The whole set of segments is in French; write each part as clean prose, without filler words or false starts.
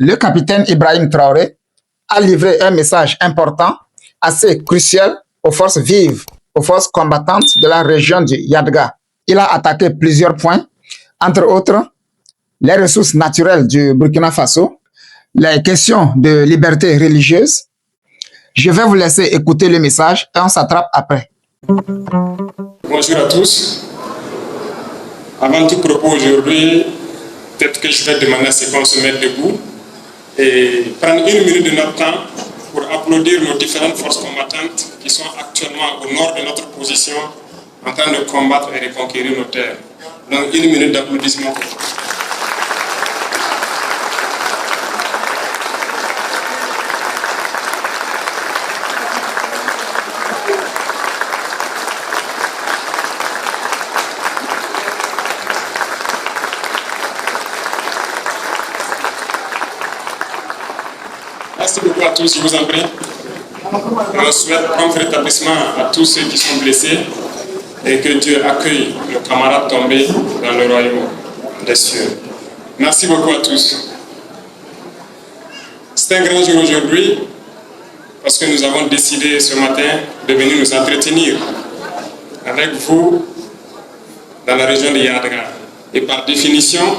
le capitaine Ibrahim Traoré a livré un message important, assez crucial aux forces vives, aux forces combattantes de la région du Yadga. Il a attaqué plusieurs points, entre autres les ressources naturelles du Burkina Faso, les questions de liberté religieuse. Je vais vous laisser écouter le message et on s'attrape après. Bonjour à tous. Avant tout propos aujourd'hui, peut-être que je vais demander à ce qu'on se mette debout et prendre une minute de notre temps pour applaudir nos différentes forces combattantes qui sont actuellement au nord de notre position en train de combattre et de conquérir nos terres. Donc une minute d'applaudissement. Merci beaucoup à tous, je vous en prie. On souhaite prompt rétablissement à tous ceux qui sont blessés et que Dieu accueille nos camarades tombés dans le royaume des cieux. Merci beaucoup à tous. C'est un grand jour aujourd'hui parce que nous avons décidé ce matin de venir nous entretenir avec vous dans la région de Yadga. Et par définition,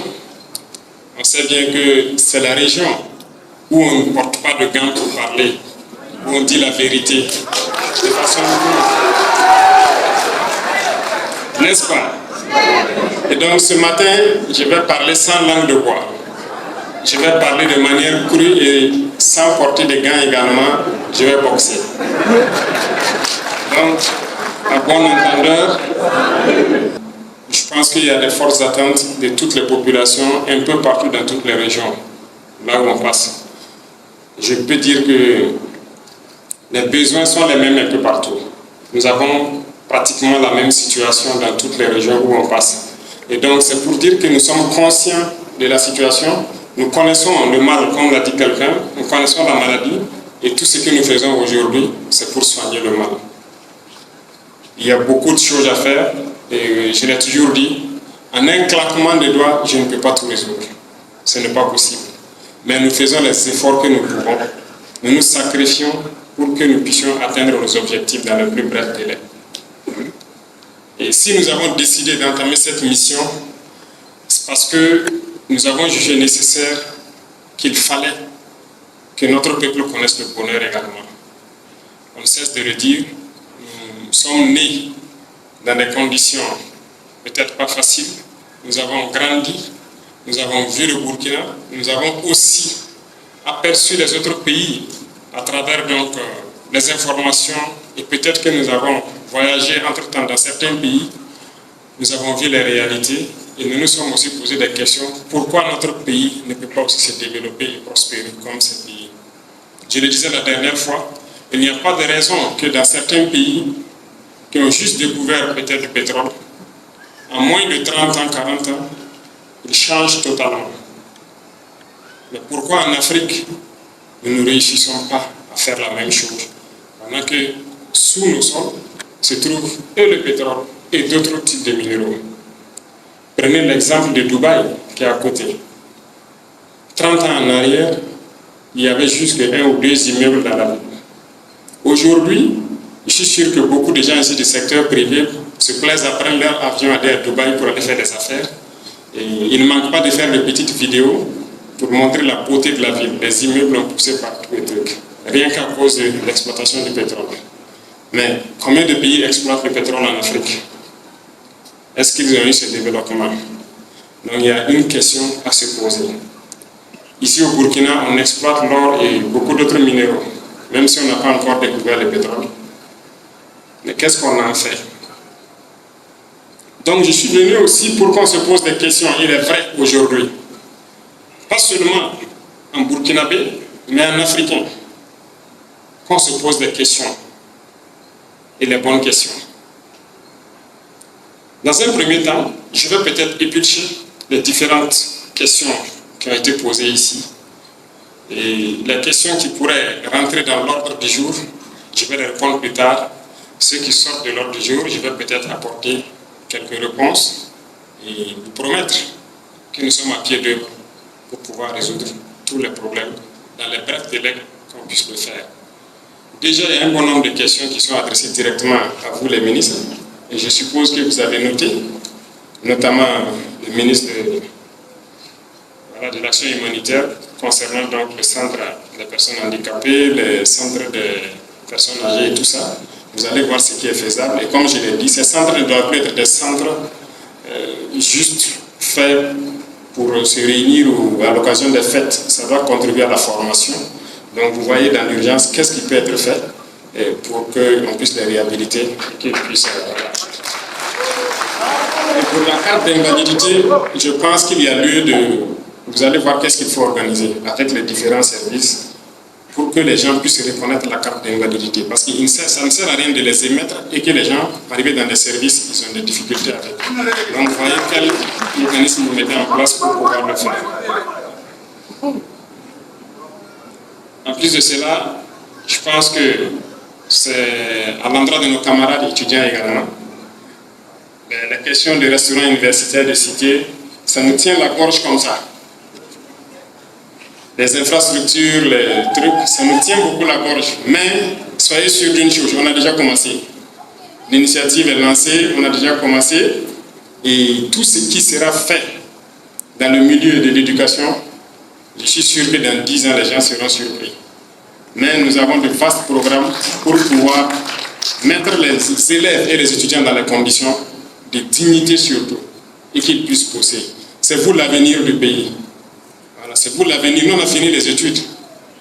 on sait bien que c'est la région où on ne porte pas de gants pour parler, où on dit la vérité de façon n'est-ce pas? Et donc ce matin, je vais parler sans langue de bois. Je vais parler de manière crue et sans porter de gants également, je vais boxer. Donc, à bon entendeur, je pense qu'il y a des fortes attentes de toutes les populations, un peu partout dans toutes les régions, là où on passe. Je peux dire que les besoins sont les mêmes un peu partout. Nous avons pratiquement la même situation dans toutes les régions où on passe. Et donc c'est pour dire que nous sommes conscients de la situation, nous connaissons le mal, comme l'a dit quelqu'un, nous connaissons la maladie, et tout ce que nous faisons aujourd'hui, c'est pour soigner le mal. Il y a beaucoup de choses à faire, et je l'ai toujours dit, en un claquement de doigts, je ne peux pas tout résoudre. Ce n'est pas possible. Mais nous faisons les efforts que nous pouvons. Nous nous sacrifions pour que nous puissions atteindre nos objectifs dans le plus bref délai. Et si nous avons décidé d'entamer cette mission, c'est parce que nous avons jugé nécessaire qu'il fallait que notre peuple connaisse le bonheur également. On ne cesse de le dire, nous sommes nés dans des conditions peut-être pas faciles. Nous avons grandi. Nous avons vu le Burkina, nous avons aussi aperçu les autres pays à travers donc les informations et peut-être que nous avons voyagé entre-temps dans certains pays, nous avons vu les réalités et nous nous sommes aussi posé des questions. Pourquoi notre pays ne peut pas aussi se développer et prospérer comme ces pays? Je le disais la dernière fois, il n'y a pas de raison que dans certains pays qui ont juste découvert peut-être le pétrole, en moins de 30 ans, 40 ans, ils changent totalement. Mais pourquoi en Afrique, nous ne réussissons pas à faire la même chose? Pendant que sous nos sols se trouve et le pétrole et d'autres types de minéraux. Prenez l'exemple de Dubaï qui est à côté. 30 ans en arrière, il y avait juste un ou deux immeubles dans la ville. Aujourd'hui, je suis sûr que beaucoup de gens ici du secteur privé se plaisent à prendre leur avion, aller à Dubaï pour aller faire des affaires. Et il ne manque pas de faire des petites vidéos pour montrer la beauté de la ville. Les immeubles ont poussé partout et trucs. Rien qu'à cause de l'exploitation du pétrole. Mais combien de pays exploitent le pétrole en Afrique? Est-ce qu'ils ont eu ce développement? Donc il y a une question à se poser. Ici au Burkina, on exploite l'or et beaucoup d'autres minéraux, même si on n'a pas encore découvert le pétrole. Mais qu'est-ce qu'on en fait? Donc je suis venu aussi pour qu'on se pose des questions. Il est vrai aujourd'hui, pas seulement en burkinabé, mais en africain, qu'on se pose des questions, et les bonnes questions. Dans un premier temps, je vais peut-être éplucher les différentes questions qui ont été posées ici. Et les questions qui pourraient rentrer dans l'ordre du jour, je vais les répondre plus tard. Ceux qui sortent de l'ordre du jour, je vais peut-être apporter quelques réponses et vous promettre que nous sommes à pied d'œuvre pour pouvoir résoudre tous les problèmes dans les brefs délais qu'on puisse le faire. Déjà, il y a un bon nombre de questions qui sont adressées directement à vous, les ministres, et je suppose que vous avez noté, notamment le ministre de l'Action humanitaire concernant donc le centre des personnes handicapées, les centres des personnes âgées et tout ça. Vous allez voir ce qui est faisable. Et comme je l'ai dit, ces centres ne doivent plus être des centres juste faits pour se réunir ou à l'occasion des fêtes. Ça doit contribuer à la formation. Donc vous voyez dans l'urgence qu'est-ce qui peut être fait pour qu'on puisse les réhabiliter et qu'ils puissent... Et pour la carte d'invalidité, je pense qu'il y a lieu de... Vous allez voir qu'est-ce qu'il faut organiser avec les différents services pour que les gens puissent reconnaître la carte d'invalidité. Parce que ça ne sert à rien de les émettre et que les gens, arrivés dans des services, ils ont des difficultés avec. Donc, vous voyez quel mécanisme vous mettez en place pour pouvoir le faire. En plus de cela, je pense que c'est à l'endroit de nos camarades étudiants également. La question des restaurants universitaires de cité, ça nous tient la gorge comme ça. Les infrastructures, les trucs, ça nous tient beaucoup la gorge. Mais soyez sûrs d'une chose, on a déjà commencé. L'initiative est lancée, on a déjà commencé. Et tout ce qui sera fait dans le milieu de l'éducation, je suis sûr que dans 10 ans, les gens seront surpris. Mais nous avons de vastes programmes pour pouvoir mettre les élèves et les étudiants dans les conditions de dignité surtout et qu'ils puissent pousser. C'est vous l'avenir du pays. Voilà, c'est vous l'avenir. Nous, on a fini les études.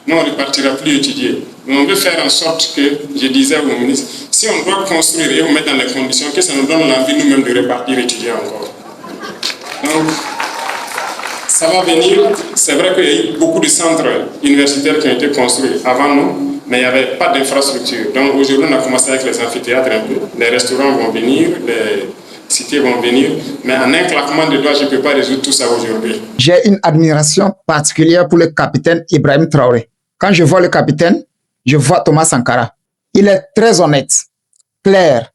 Nous, on ne repartira plus étudier. Mais on veut faire en sorte que, je disais au ministre, si on doit construire et on met dans les conditions, que ça nous donne l'envie nous-mêmes de repartir étudier encore. Donc, ça va venir. C'est vrai qu'il y a eu beaucoup de centres universitaires qui ont été construits avant nous, mais il n'y avait pas d'infrastructure. Donc aujourd'hui, on a commencé avec les amphithéâtres un peu. Les restaurants vont venir, les cités vont venir, mais en un claquement de doigts, je ne peux pas résoudre tout ça aujourd'hui. J'ai une admiration particulière pour le capitaine Ibrahim Traoré. Quand je vois le capitaine, je vois Thomas Sankara. Il est très honnête, clair.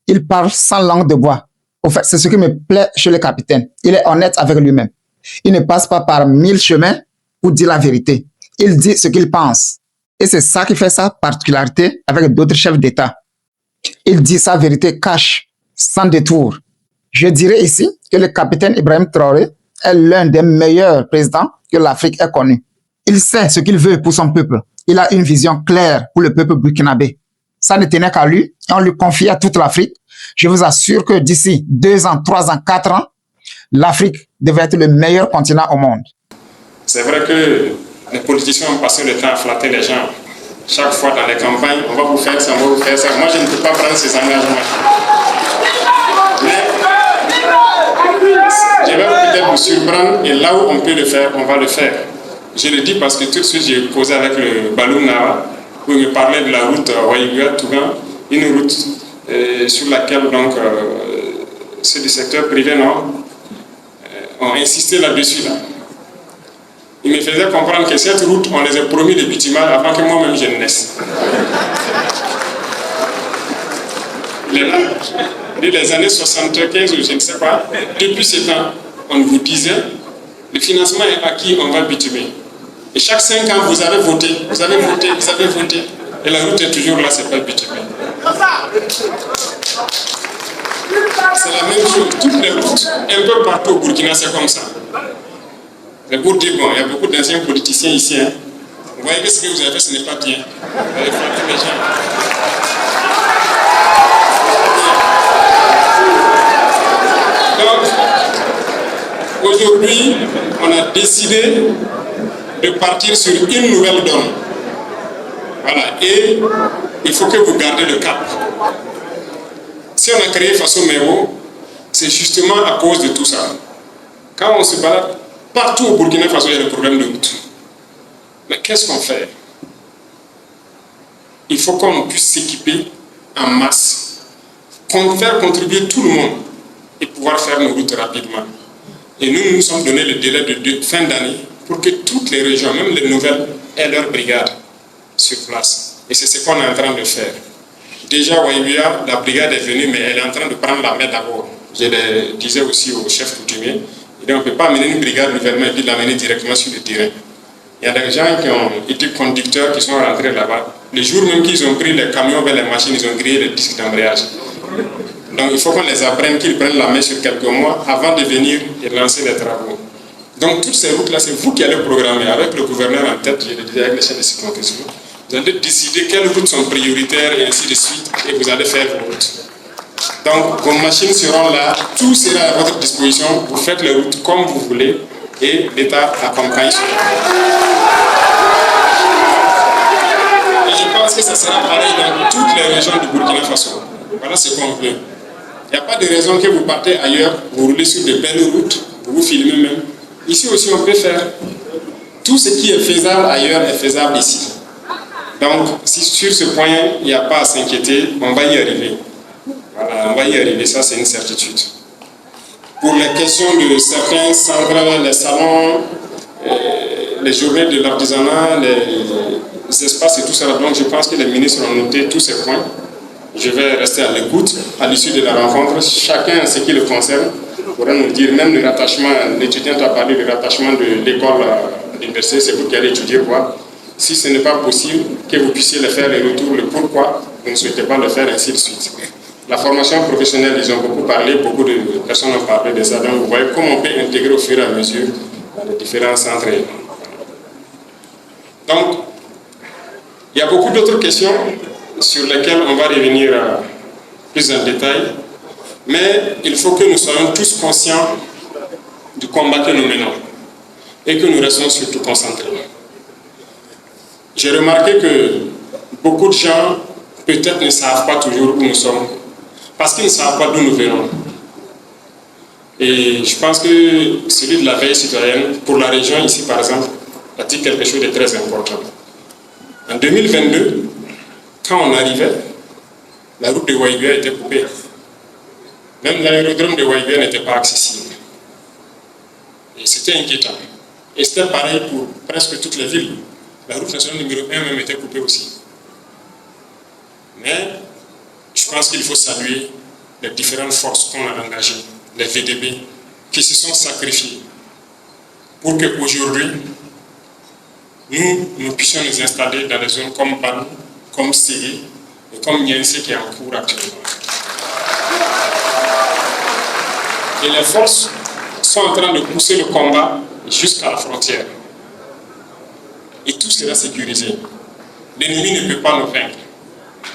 Il parle sans langue de bois. Au fait, c'est ce qui me plaît chez le capitaine. Il est honnête avec lui-même. Il ne passe pas par 1000 chemins pour dire la vérité. Il dit ce qu'il pense. Et c'est ça qui fait sa particularité avec d'autres chefs d'État. Il dit sa vérité cash, sans détour. Je dirais ici que le capitaine Ibrahim Traoré est l'un des meilleurs présidents que l'Afrique ait connu. Il sait ce qu'il veut pour son peuple. Il a une vision claire pour le peuple burkinabé. Ça ne tenait qu'à lui et on lui confie à toute l'Afrique. Je vous assure que d'ici 2 ans, 3 ans, 4 ans, l'Afrique devait être le meilleur continent au monde. C'est vrai que les politiciens ont passé le temps à flatter les gens. Chaque fois dans les campagnes, on va vous faire ça, on va vous faire ça. Moi, je ne peux pas prendre ces engagements. Mais je vais peut-être vous surprendre et là où on peut le faire, on va le faire. Je le dis parce que tout de suite, j'ai causé avec le Balou Nawa où il me parlait de la route Waïga-Tougan, une route sur laquelle donc, ceux du secteur privé ont insisté là-dessus. Là. Il me faisait comprendre que cette route, on les a promis le bitumen avant que moi-même je ne naisse. Les années 75 ou je ne sais pas, depuis ce temps, on vous disait, le financement est acquis, on va bitumer. Et chaque 5 ans, vous avez voté, vous avez voté, vous avez voté. Et la route est toujours là, c'est pas bitumée. C'est la même chose. Toutes les routes, un peu partout au Burkina, c'est comme ça. Mais pour dire, bon, il y a beaucoup d'anciens politiciens ici. Hein. Vous voyez que ce que vous avez fait, ce n'est pas bien. Vous avez frappé les gens. Donc, aujourd'hui, on a décidé de partir sur une nouvelle donne. Voilà. Et il faut que vous gardez le cap. Si on a créé Faso Mero, c'est justement à cause de tout ça. Quand on se balade, partout au Burkina Faso, il y a des problèmes de route. Mais qu'est-ce qu'on fait? Il faut qu'on puisse s'équiper en masse, faire contribuer tout le monde et pouvoir faire nos routes rapidement. Et nous nous sommes donné le délai de fin d'année pour que toutes les régions, même les nouvelles, aient leur brigade sur place. Et c'est ce qu'on est en train de faire. Déjà, Waïbia, la brigade est venue, mais elle est en train de prendre la main d'abord. Je le disais aussi au chef coutumier, on ne peut pas amener une brigade nouvellement et puis l'amener directement sur le terrain. Il y a des gens qui ont été conducteurs qui sont rentrés là-bas. Le jour même qu'ils ont pris les camions vers les machines, ils ont grillé les disques d'embrayage. Donc il faut qu'on les apprenne, qu'ils prennent la main sur quelques mois avant de venir et lancer les travaux. Donc toutes ces routes-là, c'est vous qui allez programmer. Avec le gouverneur en tête, je le disais avec les chaînes de circonscription, vous allez décider quelles routes sont prioritaires et ainsi de suite, et vous allez faire vos routes. Donc vos machines seront là, tout sera à votre disposition, vous faites les routes comme vous voulez, et l'État accompagne cela. Et je pense que ça sera pareil dans toutes les régions du Burkina Faso. Voilà ce qu'on veut. Il n'y a pas de raison que vous partez ailleurs, vous roulez sur de belles routes, vous vous filmez même. Ici aussi, on peut faire. Tout ce qui est faisable ailleurs est faisable ici. Donc, si sur ce point, il n'y a pas à s'inquiéter, on va y arriver. Voilà, on va y arriver, ça c'est une certitude. Pour les questions de certains centres, les salons, les journées de l'artisanat, les espaces et tout ça, donc je pense que les ministres ont noté tous ces points. Je vais rester à l'écoute. À l'issue de la rencontre, chacun, ce qui le concerne, pourra nous dire, même le rattachement, l'étudiant a parlé du rattachement de l'école à l'université, c'est vous qui allez étudier quoi. Si ce n'est pas possible, que vous puissiez le faire, le retour, le pourquoi vous ne souhaitez pas le faire, ainsi de suite. La formation professionnelle, ils ont beaucoup parlé, beaucoup de personnes ont parlé de ça, donc vous voyez comment on peut intégrer au fur et à mesure les différents centres. Donc, il y a beaucoup d'autres questions sur lesquelles on va revenir plus en détail, mais il faut que nous soyons tous conscients du combat que nous menons et que nous restons surtout concentrés. J'ai remarqué que beaucoup de gens peut-être ne savent pas toujours où nous sommes, parce qu'ils ne savent pas d'où nous venons. Et je pense que celui de la veille citoyenne, pour la région ici par exemple, a dit quelque chose de très important. En 2022, quand on arrivait, la route de Waïgué était coupée. Même l'aérodrome de Waïgué n'était pas accessible. Et c'était inquiétant. Et c'était pareil pour presque toutes les villes. La route nationale numéro 1 même était coupée aussi. Mais je pense qu'il faut saluer les différentes forces qu'on a engagées, les VDB, qui se sont sacrifiés pour qu'aujourd'hui, nous puissions nous installer dans des zones comme Ban, comme Ségué et comme Niense qui est en cours actuellement. Et les forces sont en train de pousser le combat jusqu'à la frontière. Et tout sera sécurisé. L'ennemi ne peut pas nous vaincre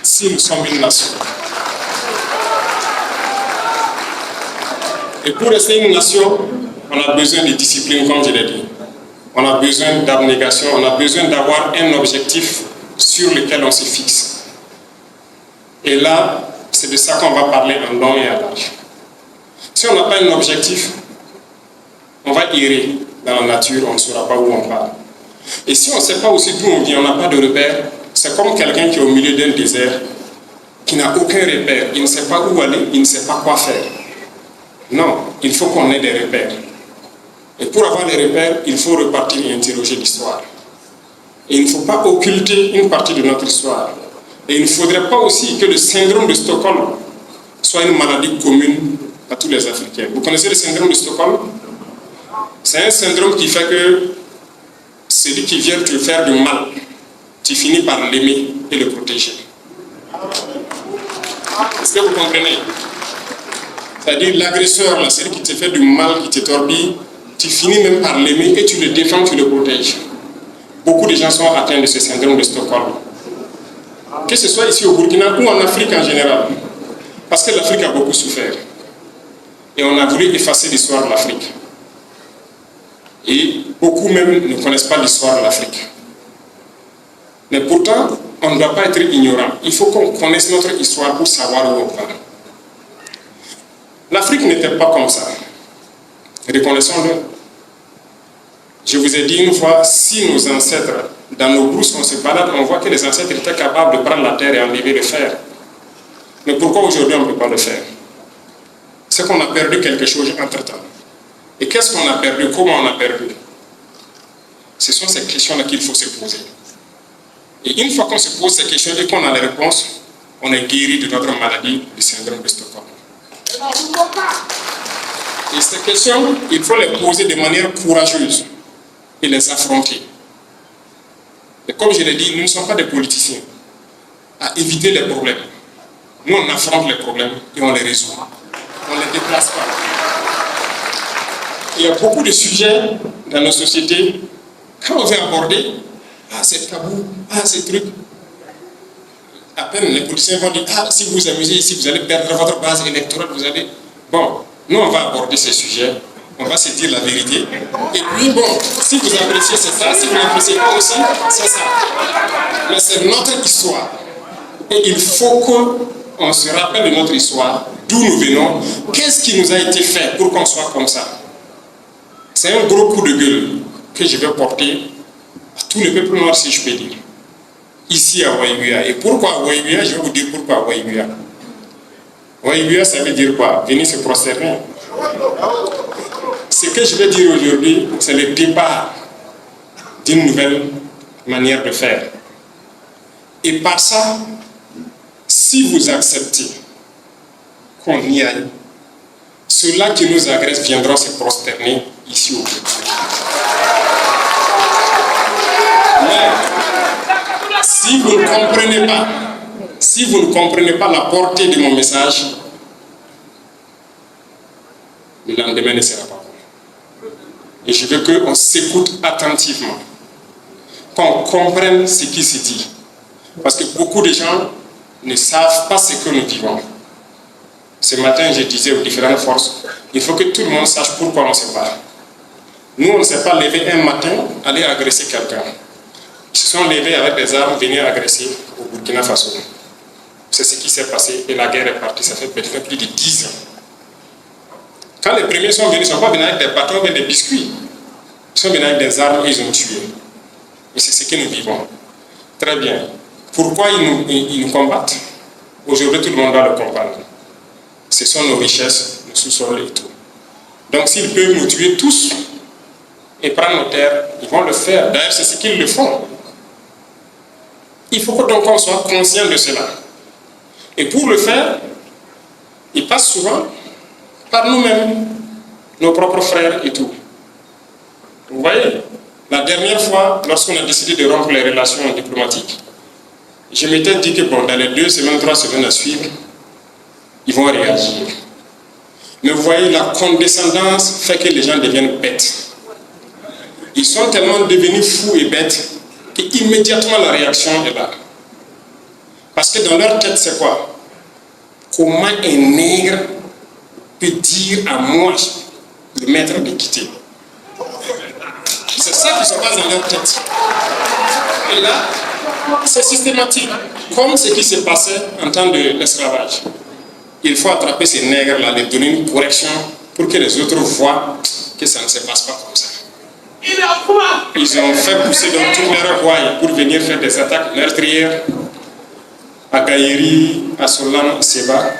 si nous sommes une nation. Et pour rester une nation, on a besoin de discipline, comme je l'ai dit. On a besoin d'abnégation, on a besoin d'avoir un objectif sur lequel on se fixe. Et là, c'est de ça qu'on va parler en long et en large. Si on n'a pas un objectif, on va errer dans la nature, on ne saura pas où on part. Et si on ne sait pas aussi d'où on vient, on n'a pas de repère, c'est comme quelqu'un qui est au milieu d'un désert, qui n'a aucun repère, il ne sait pas où aller, il ne sait pas quoi faire. Non, il faut qu'on ait des repères. Et pour avoir des repères, il faut repartir et interroger l'histoire. Et il ne faut pas occulter une partie de notre histoire. Et il ne faudrait pas aussi que le syndrome de Stockholm soit une maladie commune à tous les Africains. Vous connaissez le syndrome de Stockholm? C'est un syndrome qui fait que celui qui vient te faire du mal, tu finis par l'aimer et le protéger. Est-ce que vous comprenez? C'est-à-dire l'agresseur, celui qui te fait du mal, qui te torpille, tu finis même par l'aimer et tu le défends, tu le protèges. Beaucoup de gens sont atteints de ce syndrome de Stockholm. Que ce soit ici au Burkina ou en Afrique en général. Parce que l'Afrique a beaucoup souffert. Et on a voulu effacer l'histoire de l'Afrique. Et beaucoup même ne connaissent pas l'histoire de l'Afrique. Mais pourtant, on ne doit pas être ignorant. Il faut qu'on connaisse notre histoire pour savoir où on va. L'Afrique n'était pas comme ça. Reconnaissons-le. Je vous ai dit une fois, si nos ancêtres, dans nos brousses, on se balade, on voit que les ancêtres étaient capables de prendre la terre et enlever le fer. Mais pourquoi aujourd'hui on ne peut pas le faire? C'est qu'on a perdu quelque chose entre-temps. Et qu'est-ce qu'on a perdu? Comment on a perdu? Ce sont ces questions-là qu'il faut se poser. Et une fois qu'on se pose ces questions et qu'on a les réponses, on est guéri de notre maladie du syndrome de Stockholm. Et ces questions, il faut les poser de manière courageuse et les affronter. Et comme je l'ai dit, nous ne sommes pas des politiciens à éviter les problèmes. Nous, on affronte les problèmes et on les résout. On ne les déplace pas. Il y a beaucoup de sujets dans nos sociétés. Quand on veut aborder, c'est tabou, c'est truc. À peine les politiciens vont dire, si vous vous amusez ici, vous allez perdre votre base électorale, vous allez... Bon, nous, on va aborder ces sujets. On va se dire la vérité. Et puis, bon, si vous appréciez, c'est ça. Si vous n'appréciez pas aussi, c'est ça. Mais c'est notre histoire. Et il faut qu'on se rappelle de notre histoire, d'où nous venons, qu'est-ce qui nous a été fait pour qu'on soit comme ça. C'est un gros coup de gueule que je vais porter à tout le peuple noir, si je peux dire, ici à Waïguya. Et pourquoi Waïguya? Je vais vous dire pourquoi Waïguya. Waïguya, ça veut dire quoi? Venir se prosterner. Ce que je vais dire aujourd'hui, c'est le départ d'une nouvelle manière de faire. Et par ça, si vous acceptez qu'on y aille, ceux-là qui nous agressent viendront se prosterner ici au Québec. Mais si vous ne comprenez pas, si vous ne comprenez pas la portée de mon message, le lendemain ne sera pas bon. Et je veux qu'on s'écoute attentivement, qu'on comprenne ce qui se dit. Parce que beaucoup de gens ne savent pas ce que nous vivons. Ce matin, je disais aux différentes forces, il faut que tout le monde sache pourquoi on se bat. Nous, on ne s'est pas levé un matin, aller agresser quelqu'un. Ils se sont levés avec des armes, venir agresser au Burkina Faso. C'est ce qui s'est passé et la guerre est partie, ça fait peut-être plus de 10 ans. Quand les premiers sont venus, ils ne sont pas venus avec des bâtons et des biscuits. Ils sont venus avec des armes et ils ont tué. Et c'est ce que nous vivons. Très bien. Pourquoi ils nous combattent? Aujourd'hui, tout le monde doit le comprendre. Ce sont nos richesses, nos sous-sols et tout. Donc s'ils peuvent nous tuer tous et prendre nos terres, ils vont le faire. D'ailleurs, c'est ce qu'ils le font. Il faut que donc on soit conscient de cela. Et pour le faire, ils passent souvent par nous-mêmes, nos propres frères et tout. Vous voyez, la dernière fois, lorsqu'on a décidé de rompre les relations diplomatiques, je m'étais dit que bon, dans les 2 semaines, 3 semaines à suivre, ils vont réagir. Mais vous voyez, la condescendance fait que les gens deviennent bêtes. Ils sont tellement devenus fous et bêtes qu'immédiatement la réaction est là. Parce que dans leur tête, c'est quoi? Comment un nègre peut dire à moi, le maître, de quitter? C'est ça qui se passe dans leur tête. Et là, c'est systématique. Comme ce qui s'est passé en temps de l'esclavage. Il faut attraper ces nègres-là, les donner une correction pour que les autres voient que ça ne se passe pas comme ça. Ils ont fait pousser dans tous leurs rouailles pour venir faire des attaques meurtrières à Gaïri, à Solan, à Seba.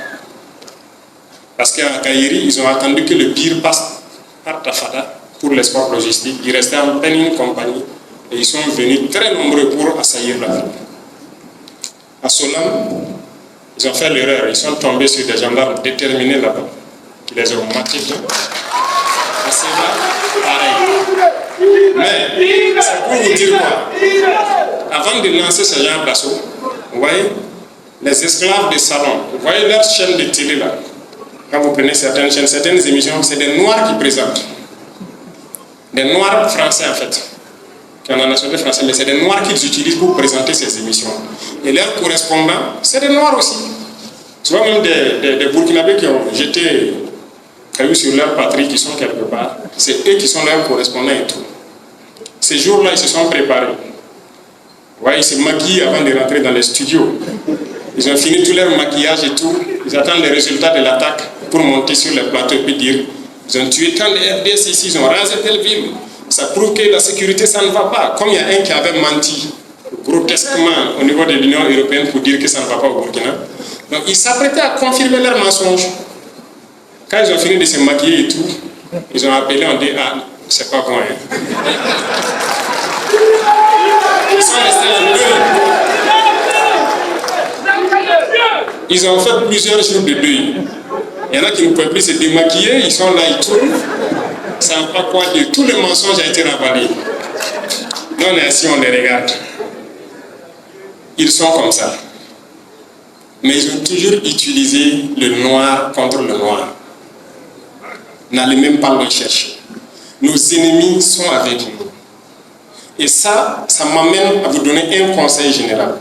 Parce qu'à Gaïri, ils ont attendu que le pire passe par Tafada pour l'espoir logistique. Il restait en peine une compagnie et ils sont venus très nombreux pour assaillir la ville. À Solan, ils ont fait l'erreur, ils sont tombés sur des gendarmes déterminés là-bas, qui les ont matés. À Seba, pareil. Mais, c'est pour vous dire quoi? Avant de lancer ce genre d'assaut, vous voyez, les esclaves de salon, vous voyez leur chaîne de télé là, quand vous prenez certaines chaînes, certaines émissions, c'est des noirs qui présentent. Des noirs français en fait, qui ont la nationalité française, mais c'est des noirs qu'ils utilisent pour présenter ces émissions. Et leurs correspondants, c'est des noirs aussi. Tu vois, même des Burkinabés qui ont jeté cailloux sur leur patrie, qui sont quelque part, c'est eux qui sont leurs correspondants et tout. Ces jours-là, ils se sont préparés. Ouais, ils se maquillent avant de rentrer dans les studios. Ils ont fini tout leur maquillage et tout. Ils attendent les résultats de l'attaque pour monter sur le plateau et puis dire ils ont tué tant de RDS ici, ils ont rasé telle ville. Ça prouve que la sécurité, ça ne va pas. Comme il y a un qui avait menti grotesquement au niveau de l'Union européenne pour dire que ça ne va pas au Burkina. Donc ils s'apprêtaient à confirmer leur mensonge. Quand ils ont fini de se maquiller et tout, ils ont appelé, on dit c'est pas bon. Hein. Ils sont restés en deuil. Ils ont fait plusieurs jours de deuil. Il y en a qui ne peuvent plus se démaquiller, ils sont là et tout. Ils ne savent pas quoi dire. Tout le mensonge a été ravalé. Nous, on est assis, on les regarde. ils sont comme ça. Mais ils ont toujours utilisé le noir contre le noir. N'allez même pas le chercher. Nos ennemis sont avec nous. Et ça m'amène à vous donner un conseil général.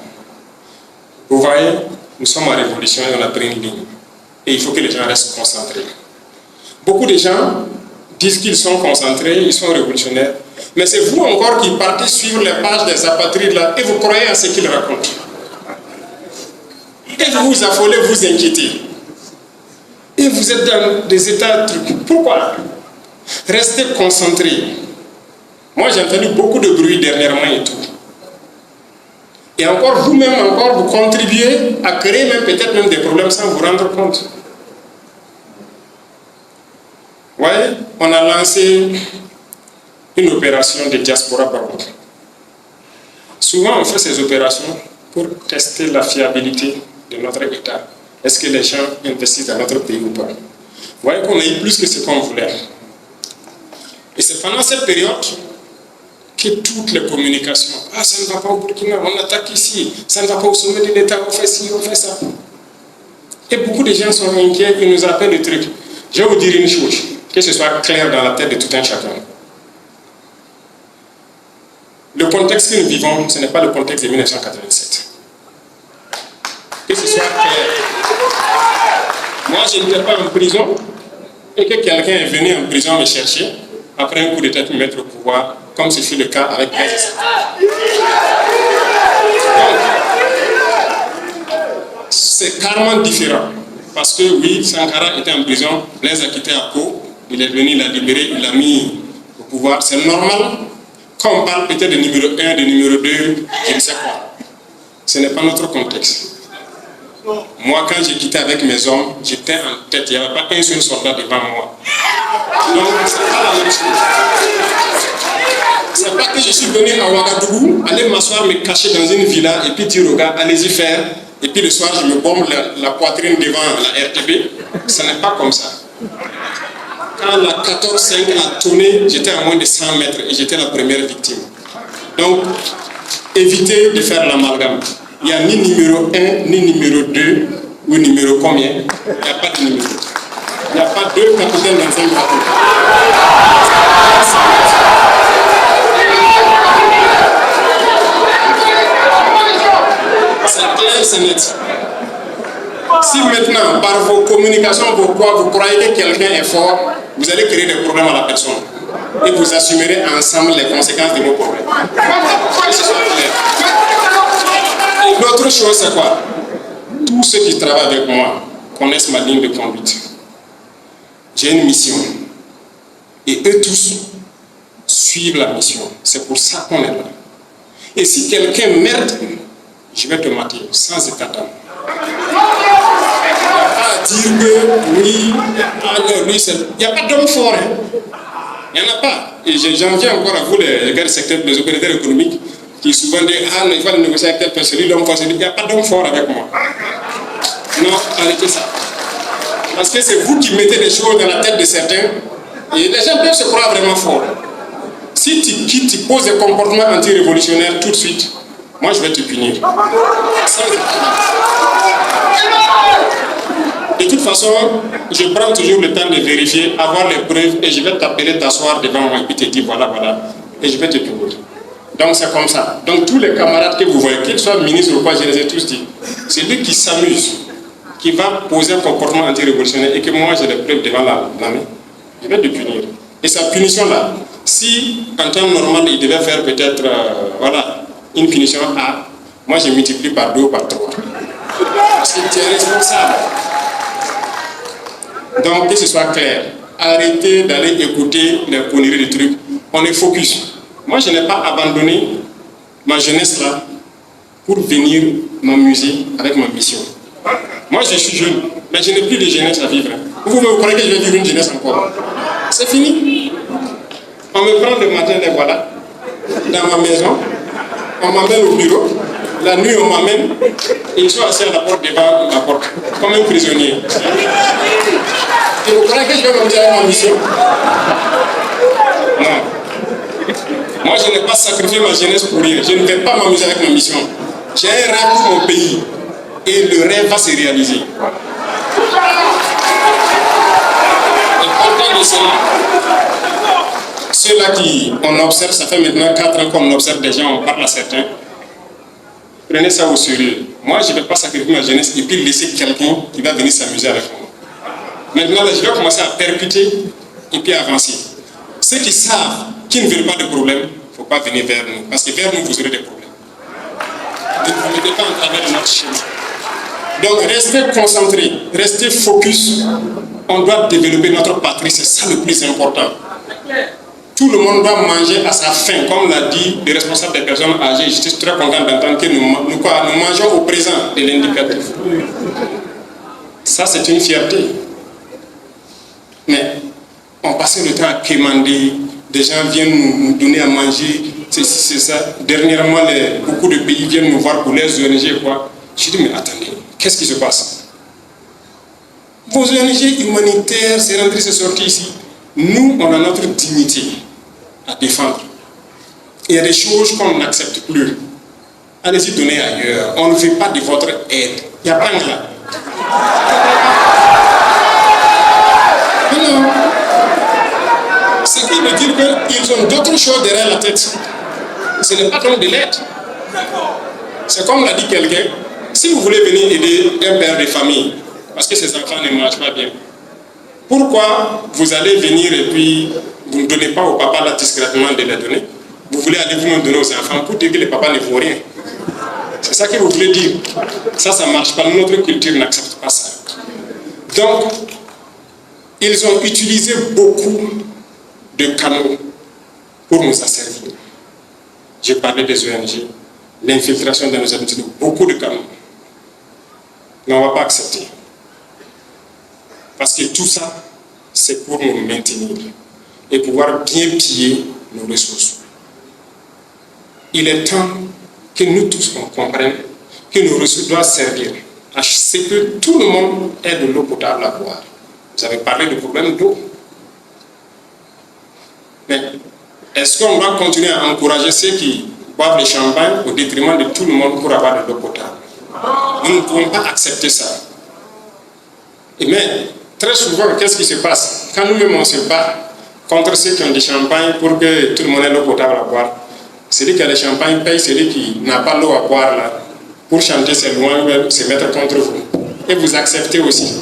Vous voyez, nous sommes en révolution et on a pris une ligne. Et il faut que les gens restent concentrés. Beaucoup de gens disent qu'ils sont concentrés, ils sont révolutionnaires. Mais c'est vous encore qui partez suivre les pages des apatrides là et vous croyez à ce qu'ils racontent. Et vous vous affolez, vous inquiétez. Et vous êtes dans des états de trucs. Pourquoi? Restez concentrés. Moi, j'ai entendu beaucoup de bruit dernièrement et tout. Et encore, vous-même, vous contribuez à créer même peut-être même des problèmes sans vous rendre compte. Vous voyez, on a lancé une opération de diaspora baroque. Souvent, on fait ces opérations pour tester la fiabilité de notre État. Est-ce que les gens investissent dans notre pays ou pas? Vous voyez qu'on a eu plus que ce qu'on voulait. Et c'est pendant cette période que toutes les communications, ça ne va pas au Burkina, on attaque ici, ça ne va pas au sommet de l'État, on fait ci, on fait ça. Et beaucoup de gens sont inquiets, ils nous appellent des trucs. Je vais vous dire une chose, que ce soit clair dans la tête de tout un chacun. Le contexte que nous vivons, ce n'est pas le contexte de 1987. Que ce soit clair. Moi, je n'étais pas en prison et que quelqu'un est venu en prison me chercher après un coup de tête me mettre au pouvoir, comme ce fut le cas avec Blaise. C'est carrément différent. Parce que oui, Sankara était en prison, Blaise a quitté à Pau, il est venu, il l'a libéré, il l'a mis au pouvoir. C'est normal. Quand on parle peut-être de numéro 1, de numéro 2, je ne sais quoi. Ce n'est pas notre contexte. Moi, quand j'ai quitté avec mes hommes, j'étais en tête, il n'y avait pas un seul soldat devant moi. Donc, c'est pas la même chose. C'est pas que je suis venu à Ouagadougou, aller m'asseoir, me cacher dans une villa et puis dire aux gars, allez-y faire. Et puis le soir, je me bombe la poitrine devant la RTB. Ce n'est pas comme ça. Quand la 14-5 a tourné, j'étais à moins de 100 mètres et j'étais la première victime. Donc, évitez de faire l'amalgame. Il n'y a ni numéro 1, ni numéro 2, ou numéro combien. Il n'y a pas de numéro. Il n'y a pas deux capitaines dans un bateau. C'est clair, c'est net. Si maintenant, par vos communications, vous croyez que quelqu'un est fort, vous allez créer des problèmes à la personne. Et vous assumerez ensemble les conséquences de vos problèmes. Que ce soit clair. Et l'autre chose, c'est quoi? Tous ceux qui travaillent avec moi connaissent ma ligne de conduite. J'ai une mission. Et eux tous suivent la mission. C'est pour ça qu'on est là. Et si quelqu'un merde, je vais te mater sans état d'âme. Il n'y a pas à dire que oui, lui, il n'y a pas d'homme fort. Il n'y en a pas. Et j'en viens encore à vous, les gars du secteur des opérateurs économiques, qui souvent disent il faut négocier avec telle personne, l'homme fort, il n'y a pas d'homme fort avec moi. Non, arrêtez ça. Parce que c'est vous qui mettez des choses dans la tête de certains, et les gens peuvent se croire vraiment forts. Si tu poses des comportements anti-révolutionnaires tout de suite, moi je vais te punir. De toute façon, je prends toujours le temps de vérifier, avoir les preuves, et je vais t'appeler t'asseoir devant moi et puis te dire voilà, et je vais te punir. Donc c'est comme ça. Donc tous les camarades que vous voyez, qu'ils soient ministres ou pas, je les ai tous dit, c'est lui qui s'amuse, qui va poser un comportement anti-révolutionnaire et que moi j'ai les preuves devant la main, je vais te punir. Et sa punition là, si en temps normal il devait faire peut-être une punition A, moi je multiplie par 2 ou par 3. Parce que tu es responsable. Donc que ce soit clair, arrêtez d'aller écouter les conneries des trucs. On est focus. Moi je n'ai pas abandonné ma jeunesse là pour venir m'amuser avec ma mission. Moi je suis jeune, mais je n'ai plus de jeunesse à vivre. Vous croyez que je vais vivre une jeunesse encore? C'est fini. On me prend le matin, les voilà, dans ma maison, on m'amène au bureau, la nuit on m'amène, et ils sont assis à la porte devant la porte, comme un prisonnier. Et vous croyez que je vais m'amuser avec ma mission? Non. Moi je n'ai pas sacrifié ma jeunesse pour rien, je ne vais pas m'amuser avec ma mission. J'ai un rêve pour mon pays et le rêve va se réaliser. Et partant de cela, ceux-là qui, on observe, ça fait maintenant 4 ans qu'on observe des gens, on parle à certains, prenez ça au sérieux. Moi, je ne vais pas sacrifier ma jeunesse et puis laisser quelqu'un qui va venir s'amuser avec moi. Maintenant, je vais commencer à percuter et puis avancer. Ceux qui savent, qui ne veulent pas de problème, il ne faut pas venir vers nous. Parce que vers nous, vous aurez des problèmes. Ne vous mettez pas en travers de notre chemin. Donc, restez concentrés, restez focus. On doit développer notre patrie, c'est ça le plus important. Tout le monde doit manger à sa faim, comme l'a dit le responsable des personnes âgées. Je suis très content d'entendre que nous mangeons au présent de l'indicatif. Ça, c'est une fierté. Mais on passait le temps à quémander, des gens viennent nous donner à manger, c'est ça. Dernièrement, beaucoup de pays viennent nous voir pour les ONG, quoi. Je dis, mais attendez, qu'est-ce qui se passe? Vos ONG humanitaires, c'est rentré, c'est sorti ici. Nous, on a notre dignité à défendre. Il y a des choses qu'on n'accepte plus. Allez-y donner ailleurs. On ne veut pas de votre aide. Il n'y a pas là. Non. Ce qui veut dire qu'ils ont d'autres choses derrière la tête. Ce n'est pas comme de l'aide. C'est comme l'a dit quelqu'un. Si vous voulez venir aider un père de famille, parce que ses enfants ne mangent pas bien, pourquoi vous allez venir et puis vous ne donnez pas au papa là discrètement de les donner? Vous voulez aller vous-même donner aux enfants pour dire que le papa ne vaut rien. C'est ça que vous voulez dire. Ça ne marche pas. Notre culture n'accepte pas ça. Donc, ils ont utilisé beaucoup de canaux pour nous asservir. J'ai parlé des ONG, l'infiltration dans nos habitudes, beaucoup de canaux. Mais on ne va pas accepter. Parce que tout ça, c'est pour nous maintenir et pouvoir bien piller nos ressources. Il est temps que nous tous on comprenne que nos ressources doivent servir à ce que tout le monde ait de l'eau potable à boire. Vous avez parlé du problème d'eau. Mais est-ce qu'on va continuer à encourager ceux qui boivent le champagne au détriment de tout le monde pour avoir de l'eau potable? Nous ne pouvons pas accepter ça. Et mais, très souvent, qu'est-ce qui se passe? Quand nous-mêmes on se bat contre ceux qui ont du champagne pour que tout le monde ait l'eau potable à boire, celui qui a le champagne paye celui qui n'a pas l'eau à boire là. Pour chanter, c'est loin, se mettre contre vous. Et vous acceptez aussi.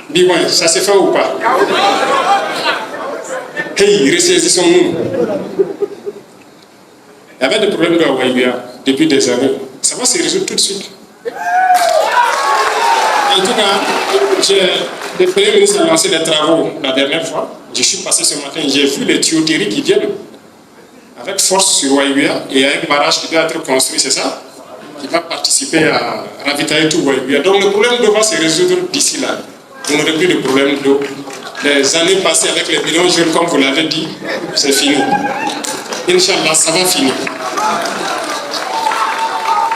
Dis-moi, ça se fait ou pas? Hey, ressaisissons-nous. Il y avait des problèmes de Hawaïbia depuis des années. Ça va se résoudre tout de suite. En tout cas, le Premier ministre a lancé des travaux la dernière fois. Je suis passé ce matin, j'ai vu les tuyauteries qui viennent avec force sur Waïbia et il y a un barrage qui doit être construit, c'est ça? Qui va participer à ravitailler tout Waïbia. Donc le problème d'eau va se résoudre d'ici là. Vous n'aurez plus de problème d'eau. Les années passées avec les bidons jaunes, comme vous l'avez dit, c'est fini. Inch'Allah, ça va finir.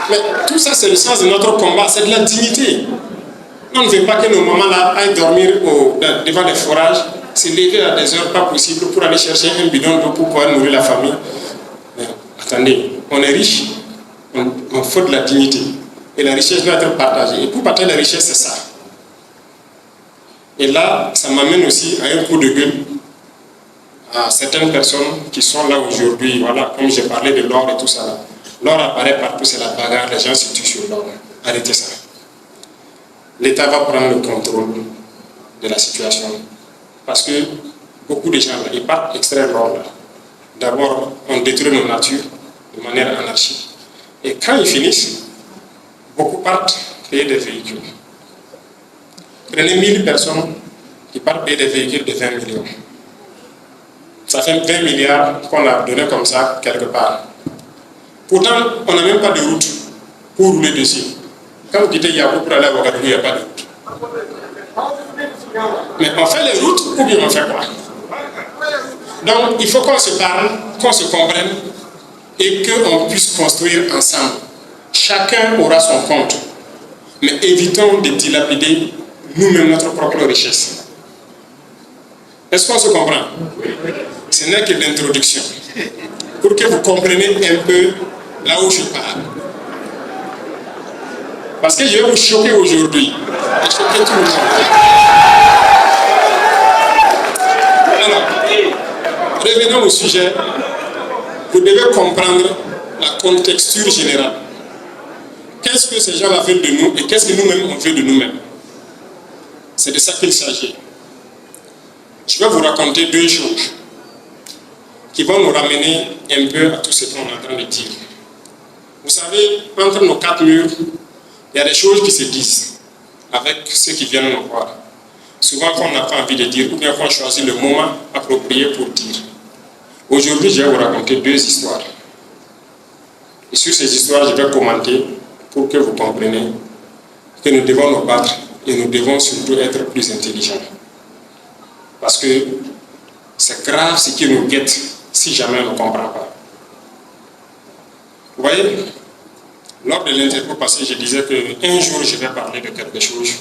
Mais tout ça, c'est le sens de notre combat, c'est de la dignité. On ne veut pas que nos mamans là aillent dormir devant des forages, se lever à des heures pas possibles pour aller chercher un bidon d'eau pour pouvoir nourrir la famille. Mais attendez, on est riche, on faut de la dignité. Et la richesse doit être partagée. Et pour partager la richesse, c'est ça. Et là, ça m'amène aussi à un coup de gueule à certaines personnes qui sont là aujourd'hui. Voilà, comme j'ai parlé de l'or et tout ça là. L'or apparaît partout, c'est la bagarre, les gens se tuent sur l'or. Arrêtez ça. L'État va prendre le contrôle de la situation. Parce que beaucoup de gens là, ils partent extraire l'or là. D'abord, on détruit nos natures de manière anarchique. Et quand ils finissent, beaucoup partent payer des véhicules. Prenez 1000 personnes qui partent payer des véhicules de 20 millions. Ça fait 20 milliards qu'on a donné comme ça quelque part. Pourtant, on n'a même pas de route pour rouler dessus. Quand vous quittez Yabou pour aller à Ouagadougou, il n'y a pas de route. Mais on fait les routes ou bien on fait quoi? Donc, il faut qu'on se parle, qu'on se comprenne et qu'on puisse construire ensemble. Chacun aura son compte. Mais évitons de dilapider nous-mêmes notre propre richesse. Est-ce qu'on se comprend? Ce n'est que l'introduction. Pour que vous compreniez un peu là où je pars. Parce que je vais vous choquer aujourd'hui. Et choquer tout le monde. Alors, revenons au sujet. Vous devez comprendre la contexture générale. Qu'est-ce que ces gens-là veulent de nous et qu'est-ce que nous-mêmes on veut de nous-mêmes? C'est de ça qu'il s'agit. Je vais vous raconter deux choses qui vont nous ramener un peu à tout ce qu'on est en train de dire. Vous savez, entre nos quatre murs, il y a des choses qui se disent avec ceux qui viennent nous voir. Souvent, quand on n'a pas envie de dire, ou bien quand on choisit le moment approprié pour dire. Aujourd'hui, je vais vous raconter deux histoires. Et sur ces histoires, je vais commenter pour que vous compreniez que nous devons nous battre et nous devons surtout être plus intelligents. Parce que c'est grave ce qui nous guette si jamais on ne comprend pas. Vous voyez, lors de l'interview passée, je disais qu'un jour, je vais parler de quelque chose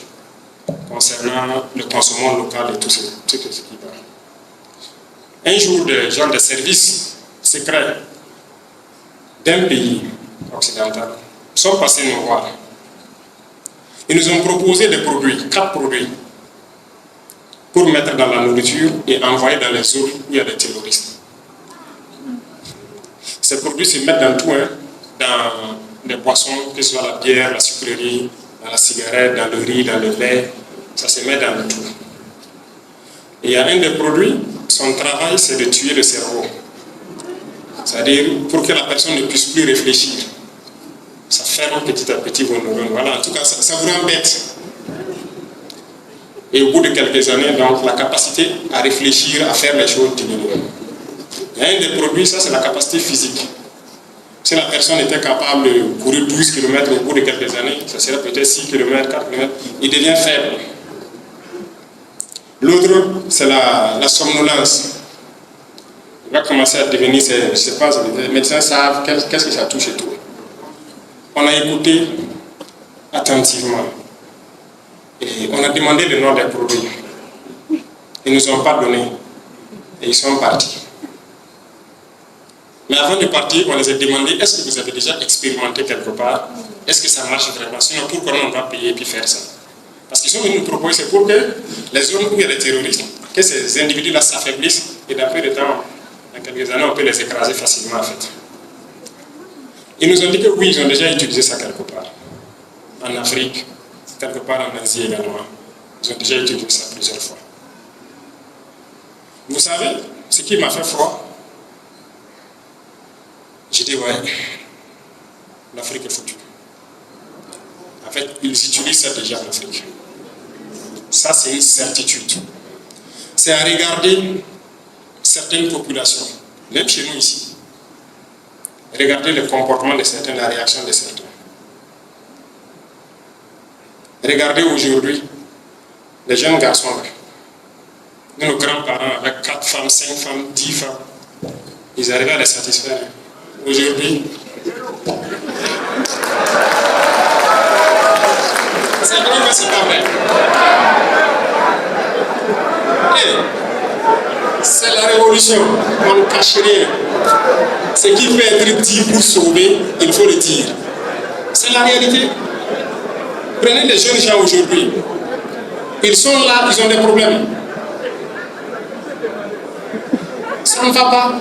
concernant le consommation local et tout ce qui va. Un jour, des gens de services secrets d'un pays occidental sont passés nous voir. Ils nous ont proposé des produits, 4 produits, pour mettre dans la nourriture et envoyer dans les zones où il y a des terroristes. Ces produits se mettent dans tout, hein, dans des boissons, que ce soit la bière, la sucrerie, dans la cigarette, dans le riz, dans le lait, ça se met dans le tout. Et il y a un des produits, son travail c'est de tuer le cerveau. C'est-à-dire pour que la personne ne puisse plus réfléchir. Ça ferme petit à petit vos neurones. Voilà, en tout cas, ça vous rend bête. Et au bout de quelques années, donc, la capacité à réfléchir, à faire les choses diminue. Il y a un des produits, ça c'est la capacité physique. Si la personne était capable de courir 12 km au bout de quelques années, ça serait peut-être 6 km, 4 km, il devient faible. L'autre, c'est la somnolence. Il va commencer à devenir, je ne sais pas, les médecins savent qu'est-ce que ça touche et tout. On a écouté attentivement et on a demandé le nom des produits. Ils ne nous ont pas donné et ils sont partis. Mais avant de partir, on les a demandé, est-ce que vous avez déjà expérimenté quelque part? Est-ce que ça marche vraiment? Sinon, pourquoi on va payer et puis faire ça? Parce qu'ils sont venus nous proposer, c'est pour que les zones où il y a des terroristes, que ces individus-là s'affaiblissent et d'après le temps, dans quelques années, on peut les écraser facilement en fait. Ils nous ont dit que oui, ils ont déjà utilisé ça quelque part. En Afrique, quelque part en Asie également. Ils ont déjà utilisé ça plusieurs fois. Vous savez, ce qui m'a fait froid, j'ai dit, ouais, l'Afrique est foutue. En fait, ils utilisent ça déjà en Afrique. Ça, c'est une certitude. C'est à regarder certaines populations, même chez nous ici. Regardez le comportement de certains, la réaction de certains. Regardez aujourd'hui les jeunes garçons là. Nos grands-parents avec 4 femmes, 5 femmes, 10 femmes, ils arrivaient à les satisfaire. Aujourd'hui, c'est vrai que c'est pas vrai. C'est la révolution, on ne cache rien. Ce qui peut être dit pour sauver, il faut le dire. C'est la réalité. Prenez les jeunes gens aujourd'hui. Ils sont là, ils ont des problèmes. Ça ne va pas.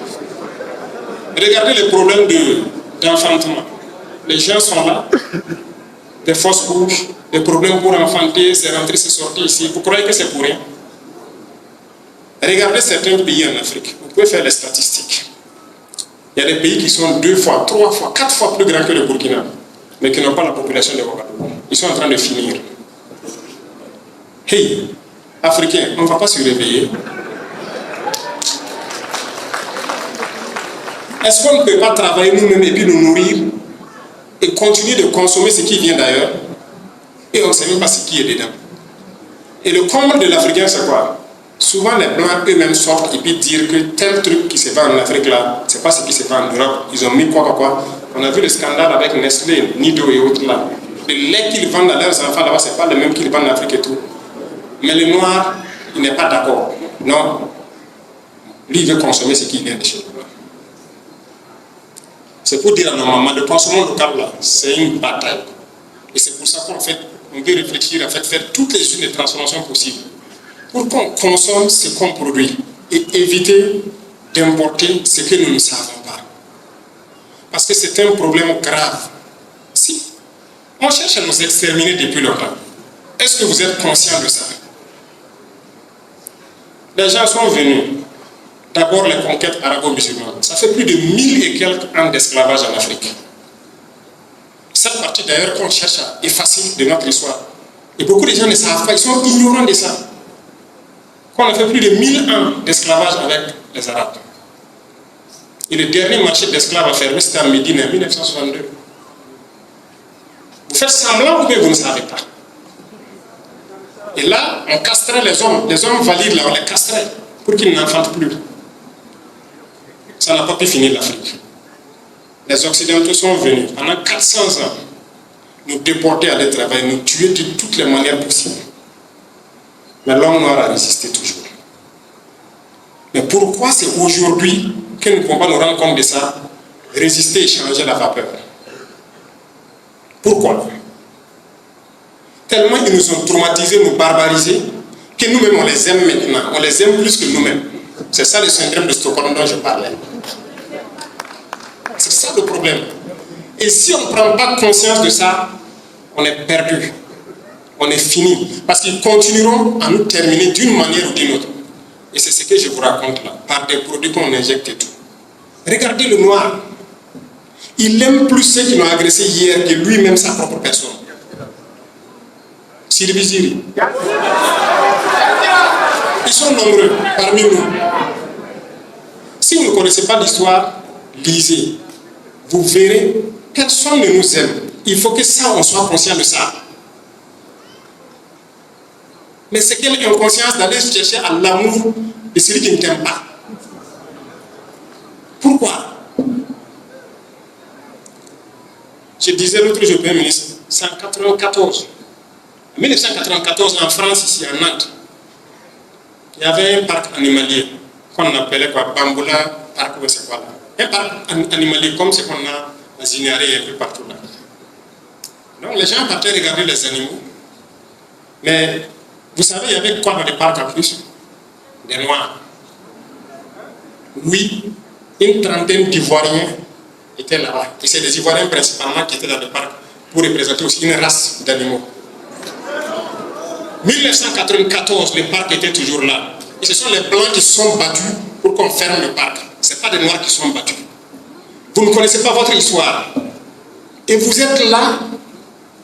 Regardez les problèmes d'enfantement. Les gens sont là, des fausses couches, des problèmes pour enfanter, c'est rentrer, c'est sortir ici. Vous croyez que c'est pour rien? Regardez certains pays en Afrique. Vous pouvez faire les statistiques. Il y a des pays qui sont 2 fois, 3 fois, 4 fois plus grands que le Burkina, mais qui n'ont pas la population de Ouagadougou. Ils sont en train de finir. Hey, Africains, on ne va pas se réveiller. Est-ce qu'on ne peut pas travailler nous-mêmes et puis nous nourrir et continuer de consommer ce qui vient d'ailleurs et on ne sait même pas ce qui est dedans? Et le comble de l'Africain, c'est quoi? Souvent, les Blancs eux-mêmes sortent et puis dire que tel truc qui se vend en Afrique là, c'est pas ce qui se vend en Europe. Ils ont mis quoi. On a vu le scandale avec Nestlé, Nido et autres là. Le lait qu'ils vendent à leurs enfants là-bas, c'est pas le même qu'ils vendent en Afrique et tout. Mais le noir, il n'est pas d'accord. Non. Lui, il veut consommer ce qui vient de chez nous. C'est pour dire à nos mamans, le consommation local là, c'est une bataille. Et c'est pour ça qu'on fait, on veut réfléchir à faire toutes les unes de transformation possibles. Pour qu'on consomme ce qu'on produit et éviter d'importer ce que nous ne savons pas. Parce que c'est un problème grave. Si on cherche à nous exterminer depuis longtemps, est-ce que vous êtes conscient de ça? Les gens sont venus. D'abord les conquêtes arabo-musulmanes. Ça fait plus de 1000 et quelques ans d'esclavage en Afrique. Cette partie d'ailleurs qu'on cherche à effacer de notre histoire. Et beaucoup de gens ne savent pas, ils sont ignorants de ça. Qu'on a fait plus de 1000 ans d'esclavage avec les Arabes. Et le dernier marché d'esclaves à fermer, c'était en Médine en 1962. Vous faites semblant ou bien vous ne savez pas. Et là, on castrait les hommes valides, là, on les castrait pour qu'ils n'enfantent plus. Ça n'a pas pu finir l'Afrique. Les Occidentaux sont venus pendant 400 ans nous déporter à aller travailler, nous tuer de toutes les manières possibles. Mais l'homme noir a résisté toujours. Mais pourquoi c'est aujourd'hui que nous ne pouvons pas nous rendre compte de ça, résister et changer la vapeur? Pourquoi? Tellement ils nous ont traumatisés, nous barbarisés, que nous-mêmes on les aime maintenant, on les aime plus que nous-mêmes. C'est ça le syndrome de Stockholm dont je parlais. C'est ça le problème. Et si on ne prend pas conscience de ça, on est perdu. On est fini. Parce qu'ils continueront à nous terminer d'une manière ou d'une autre. Et c'est ce que je vous raconte là, par des produits qu'on injecte et tout. Regardez le noir. Il aime plus ceux qui l'ont agressé hier que lui-même sa propre personne. Sylvie Ziri. Ils sont nombreux parmi nous. Si vous ne connaissez pas l'histoire, lisez. Vous verrez, personne ne nous aime. Il faut que ça, on soit conscient de ça. Mais c'est quelle inconscience d'aller chercher à l'amour de celui qui ne t'aime pas. Pourquoi? Je disais l'autre jour, Premier ministre, c'est en 1994. En 1994, en France, ici, à Nantes, il y avait un parc animalier qu'on appelait quoi, Bamboula, parc ou c'est quoi là. Un parc animalier comme ce qu'on a à Zinaré et un peu partout là. Donc les gens partaient regarder les animaux. Mais vous savez, il y avait quoi dans les parcs en plus? Des noirs. Oui, une trentaine d'Ivoiriens étaient là-bas. Et c'est les Ivoiriens principalement qui étaient dans le parc pour représenter aussi une race d'animaux. 1994, le parc était toujours là. Et ce sont les Blancs qui sont battus pour qu'on ferme le parc. Ce n'est pas des Noirs qui sont battus. Vous ne connaissez pas votre histoire. Et vous êtes là,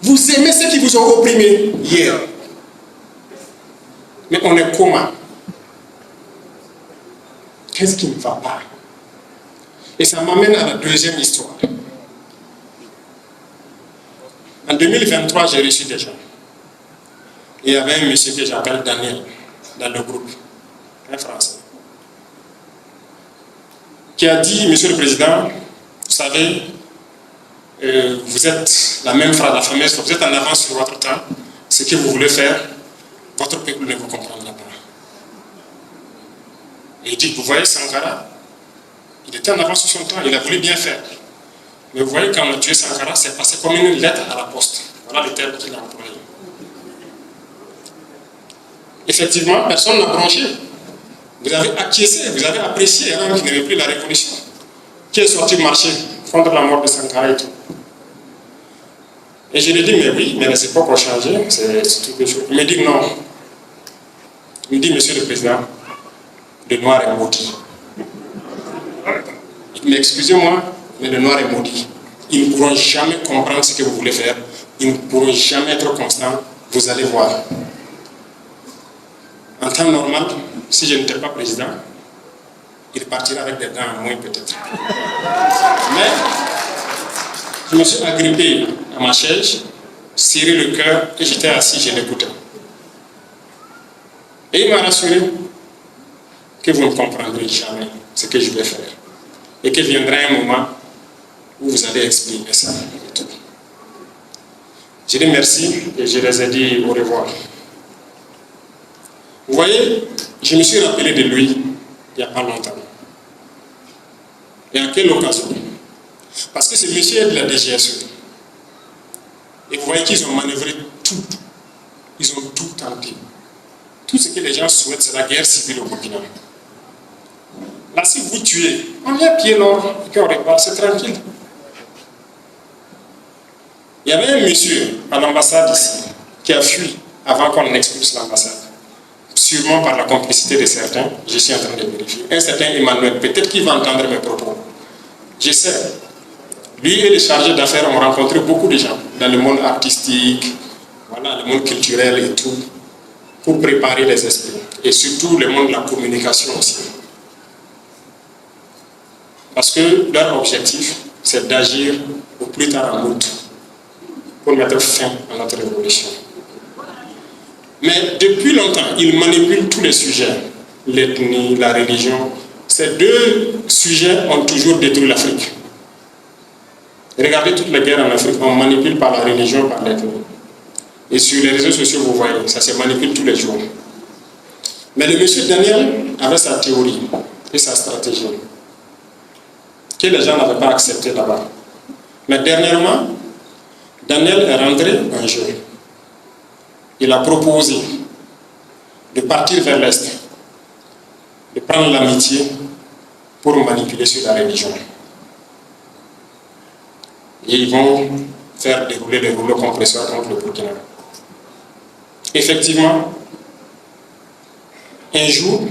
vous aimez ceux qui vous ont opprimés hier. Mais on est comment? Qu'est-ce qui ne va pas? Et ça m'amène à la deuxième histoire. En 2023, j'ai reçu des gens. Il y avait un monsieur que j'appelle Daniel dans le groupe, un Français, qui a dit, Monsieur le Président, vous savez, vous êtes la même phrase, la fameuse, vous êtes en avance sur votre temps, ce que vous voulez faire, votre peuple ne vous comprendra pas. Et il dit, vous voyez Sankara, il était en avance sur son temps, il a voulu bien faire. Mais vous voyez, quand on a tué Sankara, c'est passé comme une lettre à la poste. Voilà le terme qu'il a employé. Effectivement, personne n'a branché. Vous avez acquiescé, vous avez apprécié, hein, qu'il n'y avait plus la révolution. Qui est sorti marcher contre la mort de Sankara et tout. Et je lui ai dit, mais oui, mais les époques ont changé, c'est tout quelque chose. Il me dit non. Il me dit, Monsieur le Président, le noir est maudit. Mais excusez-moi, mais le noir est maudit. Ils ne pourront jamais comprendre ce que vous voulez faire. Ils ne pourront jamais être constants. Vous allez voir. En temps normal, si je n'étais pas président, il partirait avec des dents en moins peut-être. Mais je me suis agrippé à ma chaise, serré le cœur et j'étais assis, je l'écoutais. Et il m'a rassuré que vous ne comprendrez jamais ce que je vais faire. Et qu'il viendra un moment où vous allez expliquer ça et tout. J'ai dit merci et je les ai dit au revoir. Vous voyez, je me suis rappelé de lui il n'y a pas longtemps. Et à quelle occasion? Parce que ce monsieur est de la DGSE. Et vous voyez qu'ils ont manœuvré tout. Ils ont tout tenté. Tout ce que les gens souhaitent, c'est la guerre civile au Burkina. Là, si vous tuez, on vient piller l'or et puis on repart, c'est tranquille. Il y avait un monsieur à l'ambassade ici qui a fui avant qu'on expulse l'ambassade. Sûrement par la complicité de certains, je suis en train de vérifier. Un certain Emmanuel, peut-être qu'il va entendre mes propos. Je sais. Lui et les chargés d'affaires ont rencontré beaucoup de gens dans le monde artistique, voilà, le monde culturel et tout, pour préparer les esprits. Et surtout le monde de la communication aussi. Parce que leur objectif, c'est d'agir au plus tard en août pour mettre fin à notre révolution. Mais depuis longtemps, ils manipulent tous les sujets, l'ethnie, la religion. Ces deux sujets ont toujours détruit l'Afrique. Regardez toutes les guerres en Afrique, on manipule par la religion, par l'ethnie. Et sur les réseaux sociaux, vous voyez, ça se manipule tous les jours. Mais le monsieur Daniel avait sa théorie et sa stratégie, que les gens n'avaient pas accepté là-bas. Mais dernièrement, Daniel est rentré un jour. Il a proposé de partir vers l'Est, de prendre l'amitié pour manipuler sur la religion. Et ils vont faire dérouler les rouleaux compresseurs contre le Burkina. Effectivement, un jour,